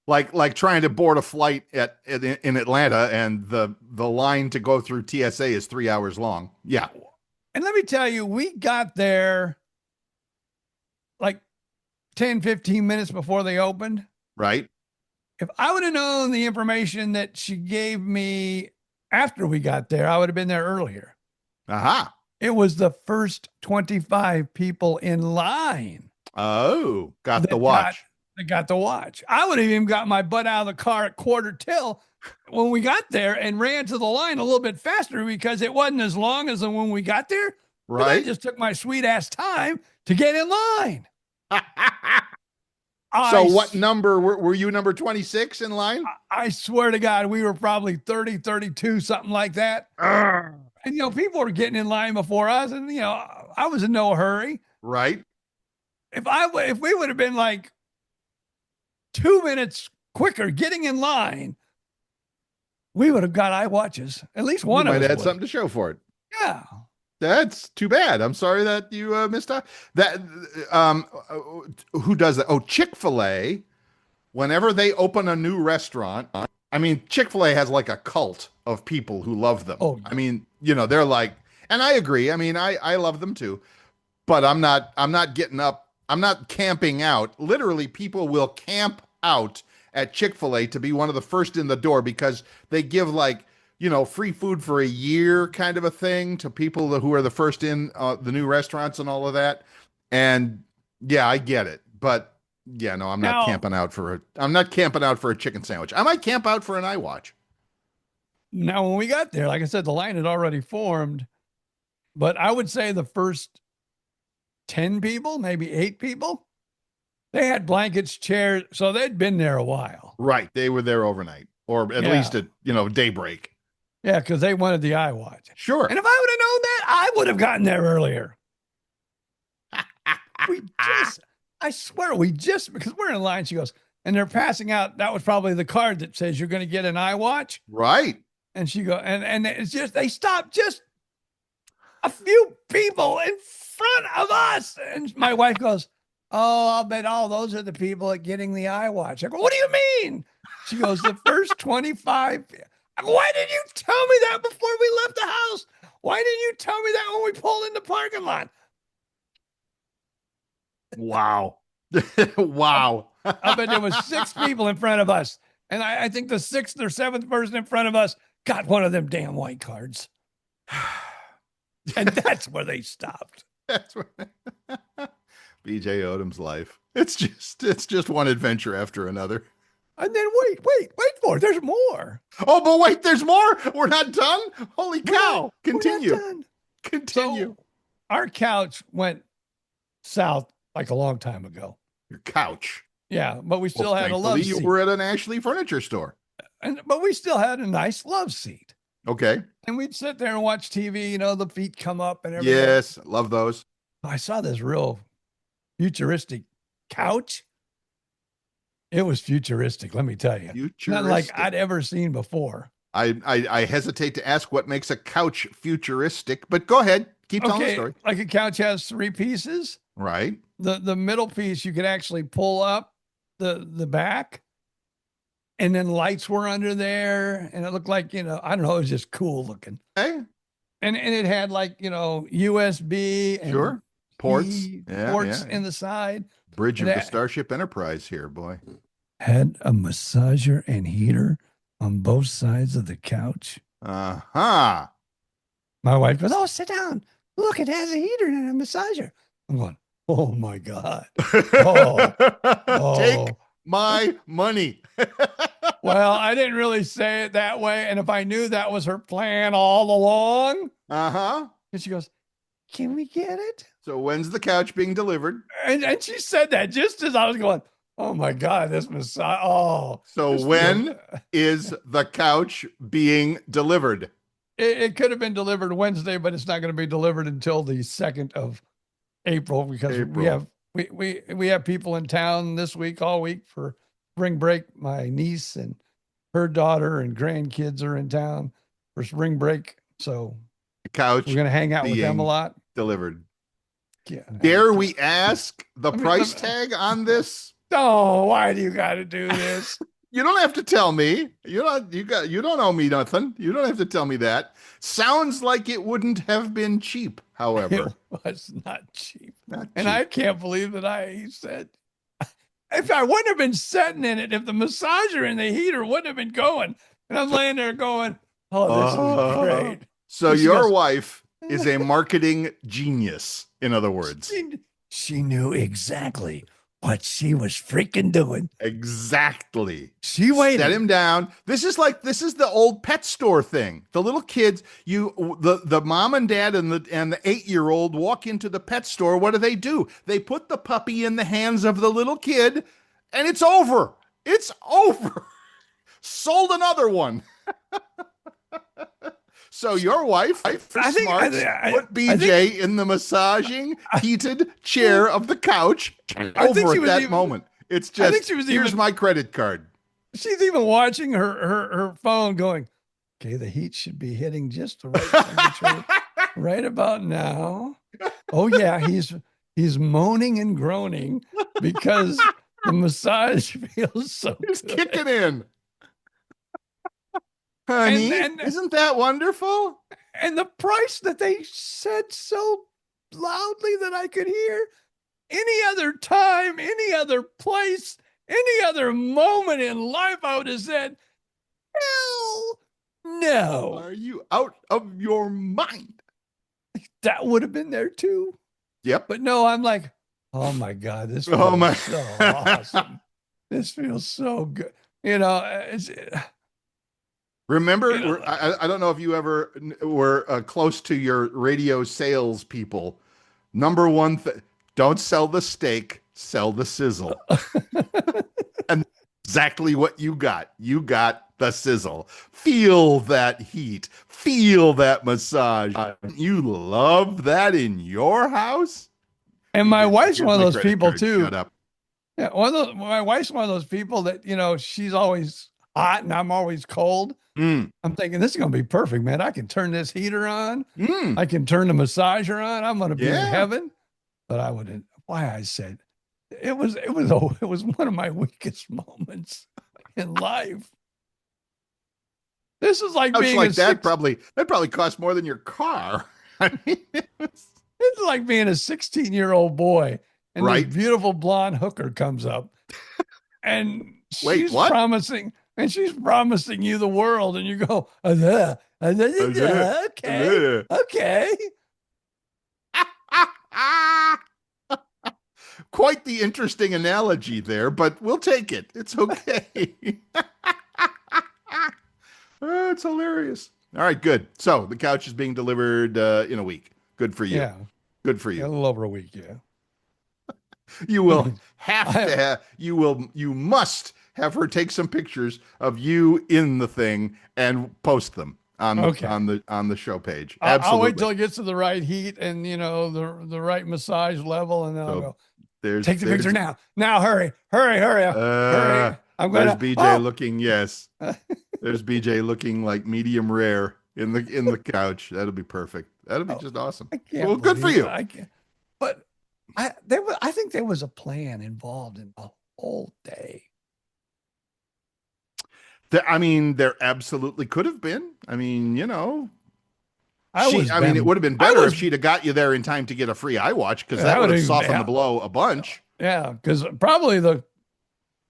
Like trying to board a flight in Atlanta, and the line to go through TSA is 3 hours long. Yeah. And let me tell you, we got there like 10, 15 minutes before they opened. Right. If I would have known the information that she gave me after we got there, I would have been there earlier. Aha. It was the first 25 people in line Oh, got that the watch. that got the watch. I would have even got my butt out of the car at quarter till when we got there and ran to the line a little bit faster because it wasn't as long as when we got there. But I Right. just took my sweet ass time to get in line. So I what number were you, number 26 in line? I swear to God, we were probably 30, 32, something like that. And, people were getting in line before us. And, I was in no hurry. Right. If we would have been like 2 minutes quicker getting in line, we would have got iWatches. At least one You of might us have would. something to show for it. Yeah. That's too bad. I'm sorry that you missed out. That who does that? Oh, Chick-fil-A. Whenever they open a new restaurant, I mean, Chick-fil-A has like a cult of people who love them. Oh, I mean, they're like, and I agree. I mean, I love them too, but I'm not getting up. I'm not camping out. Literally, people will camp out at Chick-fil-A to be one of the first in the door because they give free food for a year kind of a thing to people who are the first in the new restaurants and all of that. And yeah, I get it. But yeah, no, I'm not camping out for a chicken sandwich. I might camp out for an iWatch. Now, when we got there, like I said, the line had already formed, but I would say the first 10 people, maybe 8 people, they had blankets, chairs. So they'd been there a while. Right. They were there overnight or at least at, daybreak. Yeah. Cause they wanted the iWatch. Sure. And if I would have known that, I would have gotten there earlier. I swear because we're in line, she goes, and they're passing out. That was probably the card that says you're going to get an iWatch. Right. And she go, and it's just, they stopped just a few people in front of us. And my wife goes, oh, I'll bet all those are the people that getting the iWatch. I go, what do you mean? She goes, the first 25. I go, why didn't you tell me that before we left the house? Why didn't you tell me that when we pulled in the parking lot? Wow. Wow. I bet there was 6 people in front of us. And I think the 6th or 7th person in front of us got one of them damn white cards. And that's where they stopped. That's right. BJ Odom's life. It's just one adventure after another. And then wait for it. There's more. Oh, but wait, there's more. We're not done. Holy cow! We're not Continue. done. Continue. So our couch went south like a long time ago. Your couch. Yeah, but we still had a love thankfully, seat. you were at an Ashley furniture store. But we still had a nice love seat. Okay. And we'd sit there and watch TV, you know, the feet come up and everything. Yes, love those. I saw this real futuristic couch. It was futuristic, let me tell you. Futuristic. Not like I'd ever seen before. I hesitate to ask what makes a couch futuristic, but go ahead. Keep telling the story. Like a couch has 3 pieces. Right. The middle piece you could actually pull up the back, and then lights were under there, and it looked like, you know, I don't know, it was just cool looking. Okay. And it had like, you know, USB and Sure. Ports. Ports in the side. Bridge of the Starship Enterprise here, boy. Had a massager and heater on both sides of the couch. Uh-huh. My wife goes, "Oh, sit down. Look, it has a heater and a massager." I'm going, "Oh my God." Take my money. Well, I didn't really say it that way. And if I knew that was her plan all along. Uh-huh. And she goes, "Can we get it?" So when's the couch being delivered? And she said that just as I was going, "Oh my God, this massage." Oh. So when is the couch being delivered? It could have been delivered Wednesday, but it's not going to be delivered until the 2nd of April because we have people in town this week, all week for spring break. My niece and her daughter and grandkids are in town for spring break. So the couch we're going to hang out with them a lot. Delivered. Yeah. Dare we ask the price tag on this? Oh, why do you got to do this? You don't have to tell me. You don't owe me nothing. You don't have to tell me that. Sounds like it wouldn't have been cheap, however. It was not cheap. Not cheap. And I can't believe that he said, if I wouldn't have been sitting in it, if the massager and the heater wouldn't have been going, and I'm laying there going, "Oh, this is great." So your wife is a marketing genius, in other words. She knew exactly what she was freaking doing. Exactly. She waited. Set him down. This is the old pet store thing. The little kids, the mom and dad and the 8-year-old walk into the pet store. What do? They put the puppy in the hands of the little kid, and it's over. It's over. Sold another one. So your wife, for smart, put BJ in the massaging, heated chair of the couch over at that moment. It's just, I think here's my credit card. She's even watching her phone going, "Okay, the heat should be hitting just the right temperature right about now." Oh yeah, he's moaning and groaning because the massage feels so It's good. Kicking in. Honey, isn't that wonderful? And the price that they said so loudly that I could hear, any other time, any other place, any other moment in life, I would have said, "Hell no." Are you out of your mind? That would have been there too. Yep. But no, I'm like, "Oh my God, this feels so awesome. This feels so good." You know, remember, I don't know if you ever were close to your radio sales people. Number one, don't sell the steak, sell the sizzle. And exactly what you got. You got the sizzle. Feel that heat. Feel that massage. You love that in your house? And my wife's one of those people too. Shut up. Yeah, my wife's one of those people that, you know, she's always hot and I'm always cold. I'm thinking this is going to be perfect, man. I can turn this heater on. I can turn the massager on. I'm going to be in heaven. But I wouldn't. Why I said it was one of my weakest moments in life. This is like being that probably cost more than your car. I mean, it's like being a 16-year-old boy and this beautiful blonde hooker comes up and she's promising you the world, and you go, okay. quite the interesting analogy there, but we'll take it. It's okay. Oh, it's hilarious. All right, good. So the couch is being delivered in a week. Good for you. Yeah. Good for A you. little over a week. Yeah. You will have to have, you must have her take some pictures of you in the thing and post them on Okay. on the show page. I'll wait Absolutely. till it gets to the right heat and the right massage level, and then I'll So go there's take the picture now. Now, hurry. Hurry! I'm there's gonna. BJ looking, yes. There's BJ looking like medium rare in the couch. That'll be perfect. That'll be just awesome. I can't. Well, good for believe you. it. I can't. But I think there was a plan involved in the whole day. I mean, there absolutely could have been. I mean, you know, I mean, it would have been better if she'd have got you there in time to get a free iWatch, because that would have softened the blow a bunch. Yeah, because probably the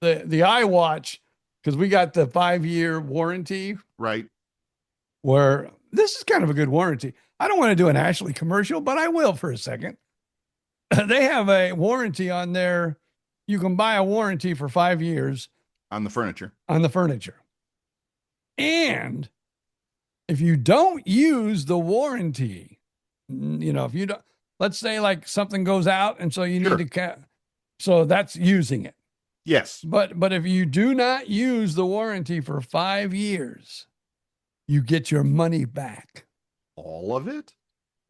iWatch, because we got the 5-year warranty. Right. Where this is kind of a good warranty. I don't want to do an Ashley commercial, but I will for a second. They have a warranty on there. You can buy a warranty for 5 years on the furniture. And if you don't use the warranty, if you don't, let's say like something goes out and so you need to, so that's using it. Yes. But if you do not use the warranty for 5 years, you get your money back. All of it?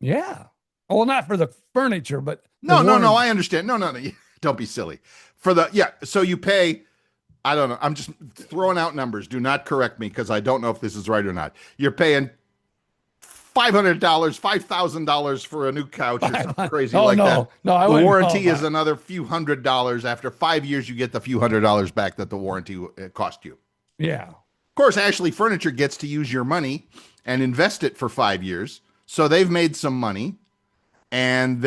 Yeah. Well, not for the furniture, but no, I understand. No. Don't be silly. So you pay, I don't know. I'm just throwing out numbers. Do not correct me because I don't know if this is right or not. You're paying $500, $5,000 for a new couch or something crazy like that. No, the warranty is another few $100. After 5 years, you get the few $100 back that the warranty cost you. Yeah. Of course, Ashley Furniture gets to use your money and invest it for 5 years. So they've made some money, and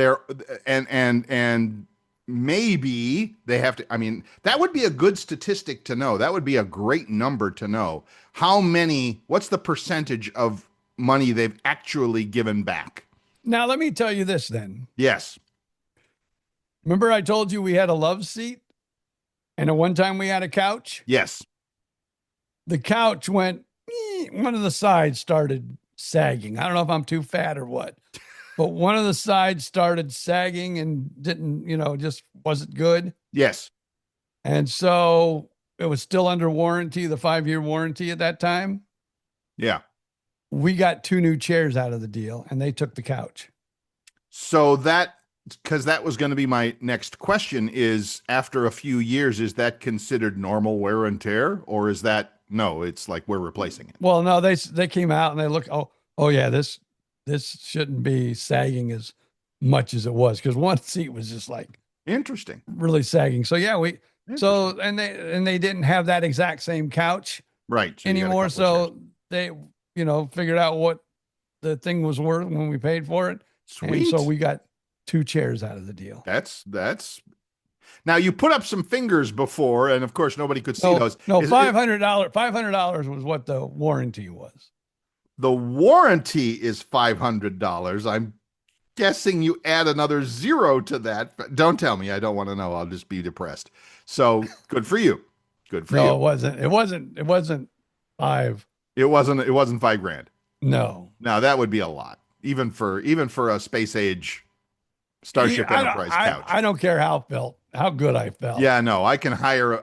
and maybe they have to, I mean, that would be a good statistic to know. That would be a great number to know. What's the percentage of money they've actually given back? Now, let me tell you this then. Yes. Remember I told you we had a love seat? And at one time we had a couch? Yes. The couch went, one of the sides started sagging. I don't know if I'm too fat or what. But one of the sides started sagging and didn't, just wasn't good. Yes. And so it was still under warranty, the 5-year warranty at that time. Yeah. We got 2 new chairs out of the deal and they took the couch. So because that was going to be my next question, is after a few years, is that considered normal wear and tear, or is that, no, it's like we're replacing it? Well, no, they came out and they looked, oh yeah, this shouldn't be sagging as much as it was, because one seat was just like interesting, really sagging. So yeah, and they didn't have that exact same couch right anymore. So they figured out what the thing was worth when we paid for it. Sweet. And so we got 2 chairs out of the deal. That's now you put up some fingers before, and of course nobody could see those. No, $500 was what the warranty was. The warranty is $500. I'm guessing you add another 0 to that. But don't tell me. I don't want to know. I'll just be depressed. So good for you. Good for you. No, it wasn't 5. It wasn't $5,000. No. Now that would be a lot, even for a space age Starship Enterprise couch. I don't care how good I felt. Yeah, no, I can hire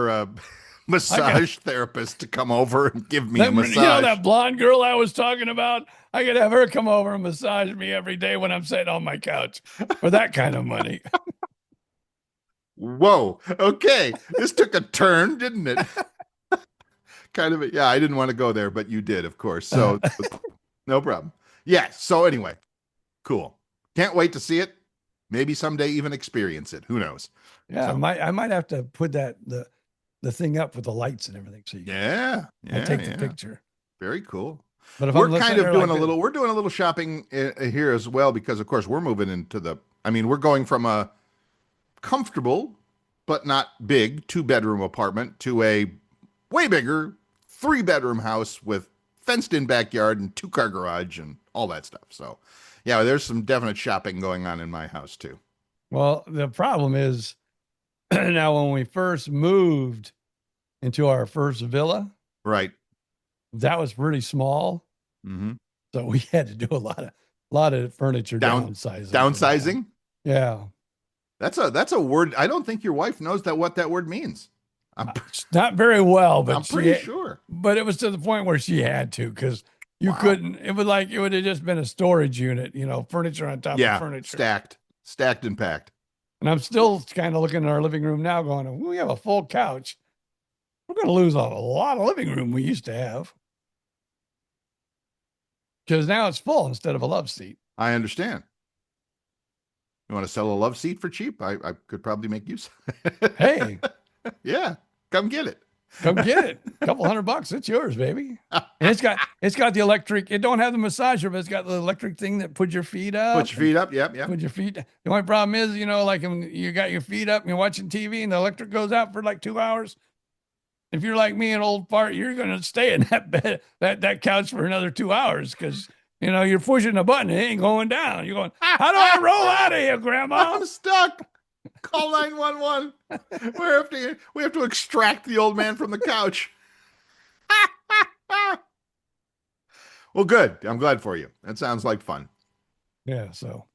a massage therapist to come over and give me a massage. You know that blonde girl I was talking about? I could have her come over and massage me every day when I'm sitting on my couch for that kind of money. Whoa. Okay. This took a turn, didn't it? Kind of. Yeah, I didn't want to go there, but you did, of course. So no problem. Yeah. So anyway, cool. Can't wait to see it. Maybe someday even experience it. Who knows? Yeah, so, I might have to put the thing up with the lights and everything. So you can take the picture. Very cool. But if we're kind of doing we're doing a little shopping here as well, because of course we're moving into we're going from a comfortable but not big 2-bedroom apartment to a way bigger 3-bedroom house with fenced in backyard and 2-car garage and all that stuff. So yeah, there's some definite shopping going on in my house too. Well, the problem is now when we first moved into our first villa, Right. that was pretty small. Mm-hmm. So we had to do a lot of furniture downsizing. Downsizing. Yeah. That's a word. I don't think your wife knows what that word means. Not very well, but I'm pretty sure. But it was to the point where she had to, because you couldn't. It would have just been a storage unit, furniture on top of furniture, stacked and packed. And I'm still kind of looking at our living room now, going, "We have a full couch. We're going to lose a lot of living room we used to have, because now it's full instead of a love seat." I understand. You want to sell a love seat for cheap? I could probably make use. Hey, yeah, come get it. Come get it. A couple $100, it's yours, baby. And it's got the electric. It don't have the massager, but it's got the electric thing that puts your feet up. Put your feet up. Yep. Put your feet. The only problem is, like when you got your feet up and you're watching TV and the electric goes out for like 2 hours. If you're like me, an old fart, you're going to stay in that bed, that couch for another 2 hours, because you're pushing a button, it ain't going down. You're going, how do I roll out of here, Grandma? I'm stuck. Call 911. We have to extract the old man from the couch. Well, good. I'm glad for you. That sounds like fun. Yeah, so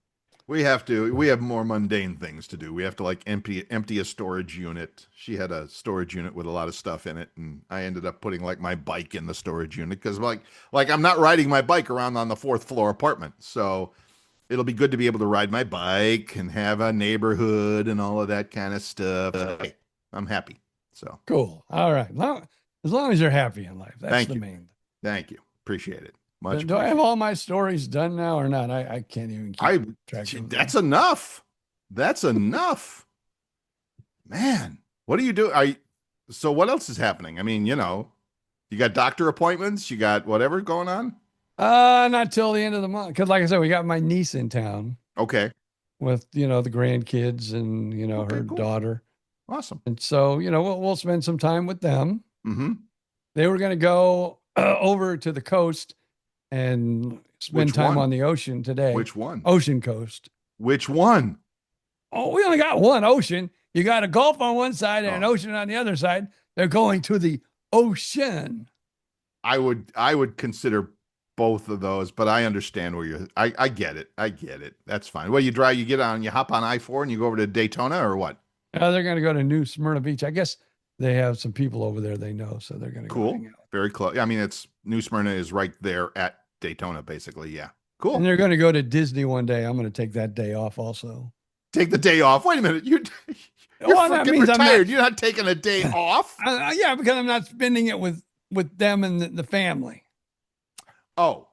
we have more mundane things to do. We have to empty a storage unit. She had a storage unit with a lot of stuff in it, and I ended up putting my bike in the storage unit, because I'm not riding my bike around on the 4th floor apartment. So it'll be good to be able to ride my bike and have a neighborhood and all of that kind of stuff. Hey, I'm happy. So cool. All right. As long as you're happy in life, that's the main. Thank you. Appreciate it. Do I have all my stories done now or not? I can't even keep track of them. That's enough. That's enough. Man, what do you do? So what else is happening? I mean, you got doctor appointments, you got whatever going on? Not till the end of the month. Because like I said, we got my niece in town. Okay. With, the grandkids and, her daughter. Awesome. And so, we'll spend some time with them. Mm-hmm. They were going to go over to the coast and spend time on the ocean today. Which one? Ocean Coast. Which one? Oh, we only got one ocean. You got a Gulf on one side and an ocean on the other side. They're going to the ocean. I would consider both of those, but I understand where I get it. I get it. That's fine. Well, you hop on I-4 and you go over to Daytona, or what? They're going to go to New Smyrna Beach. I guess they have some people over there they know, so they're going to go hang out. Very close. I mean, New Smyrna is right there at Daytona, basically. Yeah. Cool. And they're going to go to Disney one day. I'm going to take that day off also. Take the day off? Wait a minute. You're freaking retired. You're not taking a day off? Yeah, because I'm not spending it with them and the family. Oh.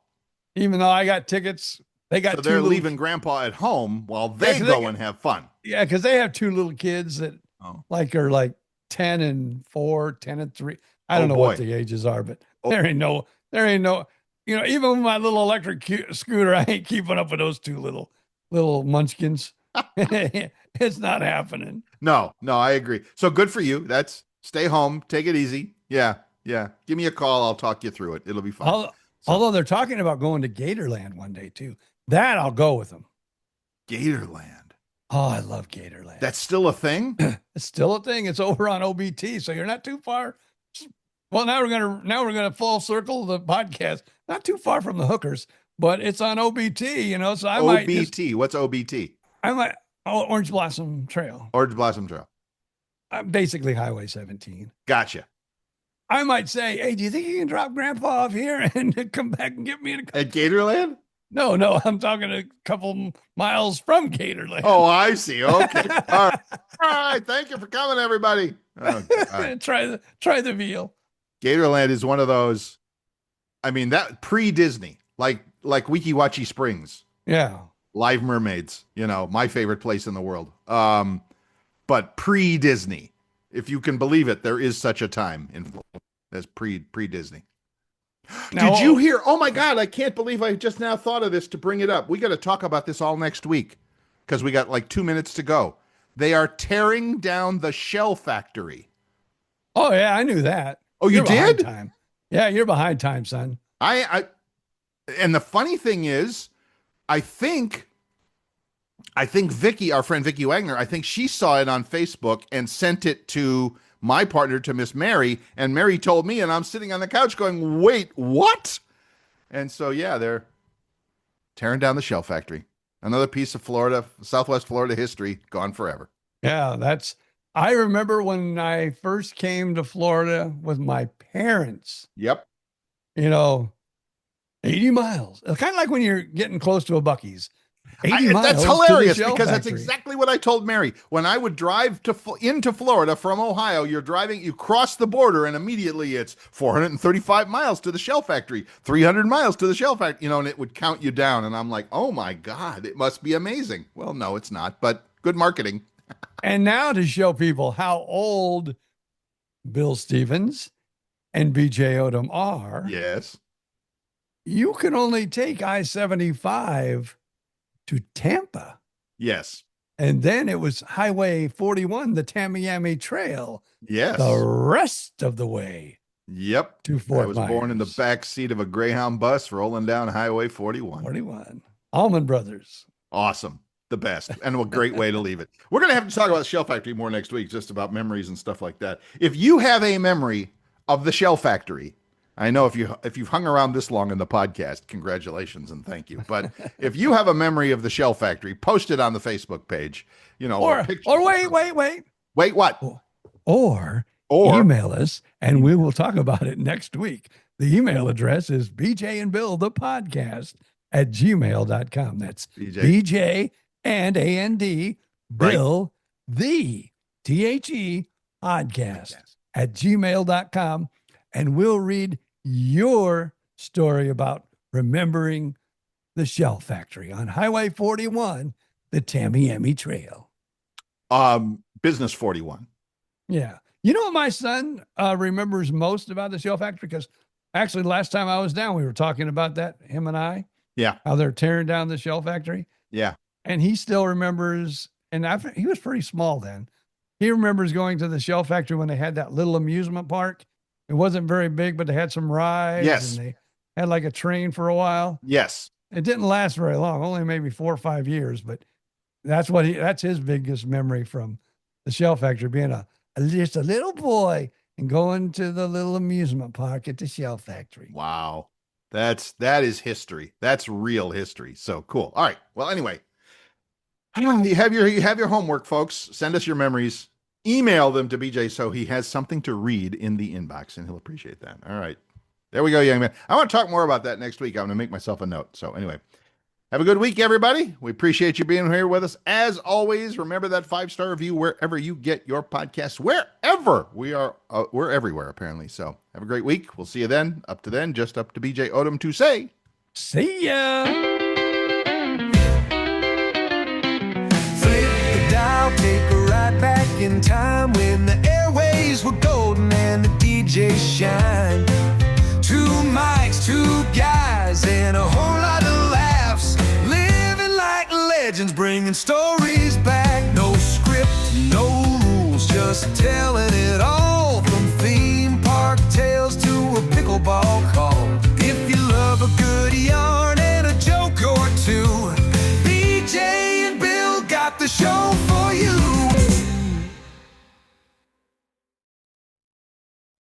Even though I got tickets, they're leaving Grandpa at home while they go and have fun. Yeah, because they have 2 little kids that are 10 and 4, 10 and 3. I don't know what the ages are, but there ain't no, even with my little electric scooter, I ain't keeping up with those 2 little munchkins. It's not happening. No, I agree. So good for you. Stay home, take it easy. Yeah. Give me a call. I'll talk you through it. It'll be fun. Although they're talking about going to Gatorland one day too. That I'll go with them. Gatorland. Oh, I love Gatorland. That's still a thing? It's still a thing. It's over on OBT, so you're not too far. Well, now we're gonna full circle the podcast. Not too far from the hookers, but it's on OBT, so I might OBT. What's OBT? Orange Blossom Trail. Orange Blossom Trail. Basically Highway 17. Gotcha. I might say, hey, do you think you can drop Grandpa off here and come back and get me at Gatorland? No, I'm talking a couple miles from Gatorland. Oh, I see. Okay. All right. Thank you for coming, everybody. Right. Try the veal. Gatorland is one of those. I mean, that pre-Disney, like Weeki Wachee Springs. Yeah. Live Mermaids, my favorite place in the world. But pre-Disney, if you can believe it, there is such a time as pre-Disney. Did you hear? Oh my God, I can't believe I just now thought of this to bring it up. We got to talk about this all next week because we got 2 minutes to go. They are tearing down the shell factory. Oh yeah, I knew that. Oh, you did? Time. Yeah, you're behind time, son. And the funny thing is, I think I think Vicky, our friend Vicky Wagner, I think she saw it on Facebook and sent it to my partner, to Miss Mary, and Mary told me, and I'm sitting on the couch going, wait, what? And so, yeah, they're tearing down the shell factory. Another piece of Florida, Southwest Florida history gone forever. Yeah, I remember when I first came to Florida with my parents. Yep. 80 miles. Kind of like when you're getting close to a Buc-ee's. 80 miles. That's hilarious because factory. that's exactly what I told Mary. When I would drive into Florida from Ohio, you cross the border, and immediately it's 435 miles to the shell factory, 300 miles to the shell factory, and it would count you down. And I'm like, oh my God, it must be amazing. Well, no, it's not, but good marketing. And now to show people how old Bill Stevens and BJ Odom are. Yes. You can only take I-75 to Tampa. Yes. And then it was Highway 41, the Tamiami Trail. Yes. The rest of the way. Yep. To Fort I was Myers. born in the back seat of a Greyhound bus rolling down Highway 41. 41. Allman Brothers. Awesome. The best. And a great way to leave it. We're going to have to talk about the shell factory more next week, just about memories and stuff like that. If you have a memory of the shell factory, I know if you've hung around this long in the podcast, congratulations and thank you. But if you have a memory of the shell factory, post it on the Facebook page, or wait. Wait, what? Or email us and we will talk about it next week. The email address is bjandbillthepodcast @gmail.com. That's BJ and AND Bill, the THE podcast @gmail.com. And we'll read your story about remembering the shell factory on Highway 41, the Tamiami Trail. Business 41. Yeah. You know what my son remembers most about the shell factory? Because actually last time I was down, we were talking about that, him and I. Yeah. How they're tearing down the shell factory. Yeah. And he still remembers, and he was pretty small then. He remembers going to the shell factory when they had that little amusement park. It wasn't very big, but they had some rides. Yes. And they had like a train for a while. Yes. It didn't last very long, only maybe 4 or 5 years, but that's his biggest memory from the shell factory, being just a little boy and going to the little amusement park at the shell factory. Wow. That is history. That's real history. So cool. All right. Well, anyway, you have your homework, folks. Send us your memories. Email them to BJ so he has something to read in the inbox, and he'll appreciate that. All right. There we go, young man. I want to talk more about that next week. I'm going to make myself a note. So anyway, have a good week, everybody. We appreciate you being here with us. As always, remember that 5-star review wherever you get your podcasts, wherever we are. We're everywhere, apparently. So have a great week. We'll see you then. Up to then, just up to BJ Odom to say, see ya. Flip the dial, take a ride back in time when the airways were golden and the DJs shine. 2 mics, 2 guys, and a whole lot of laughs. Living like legends, bringing stories back. No script, no rules, just telling it all. From theme park tales to a pickleball call. If you love a good yarn and a joke or two, BJ and Bill got the show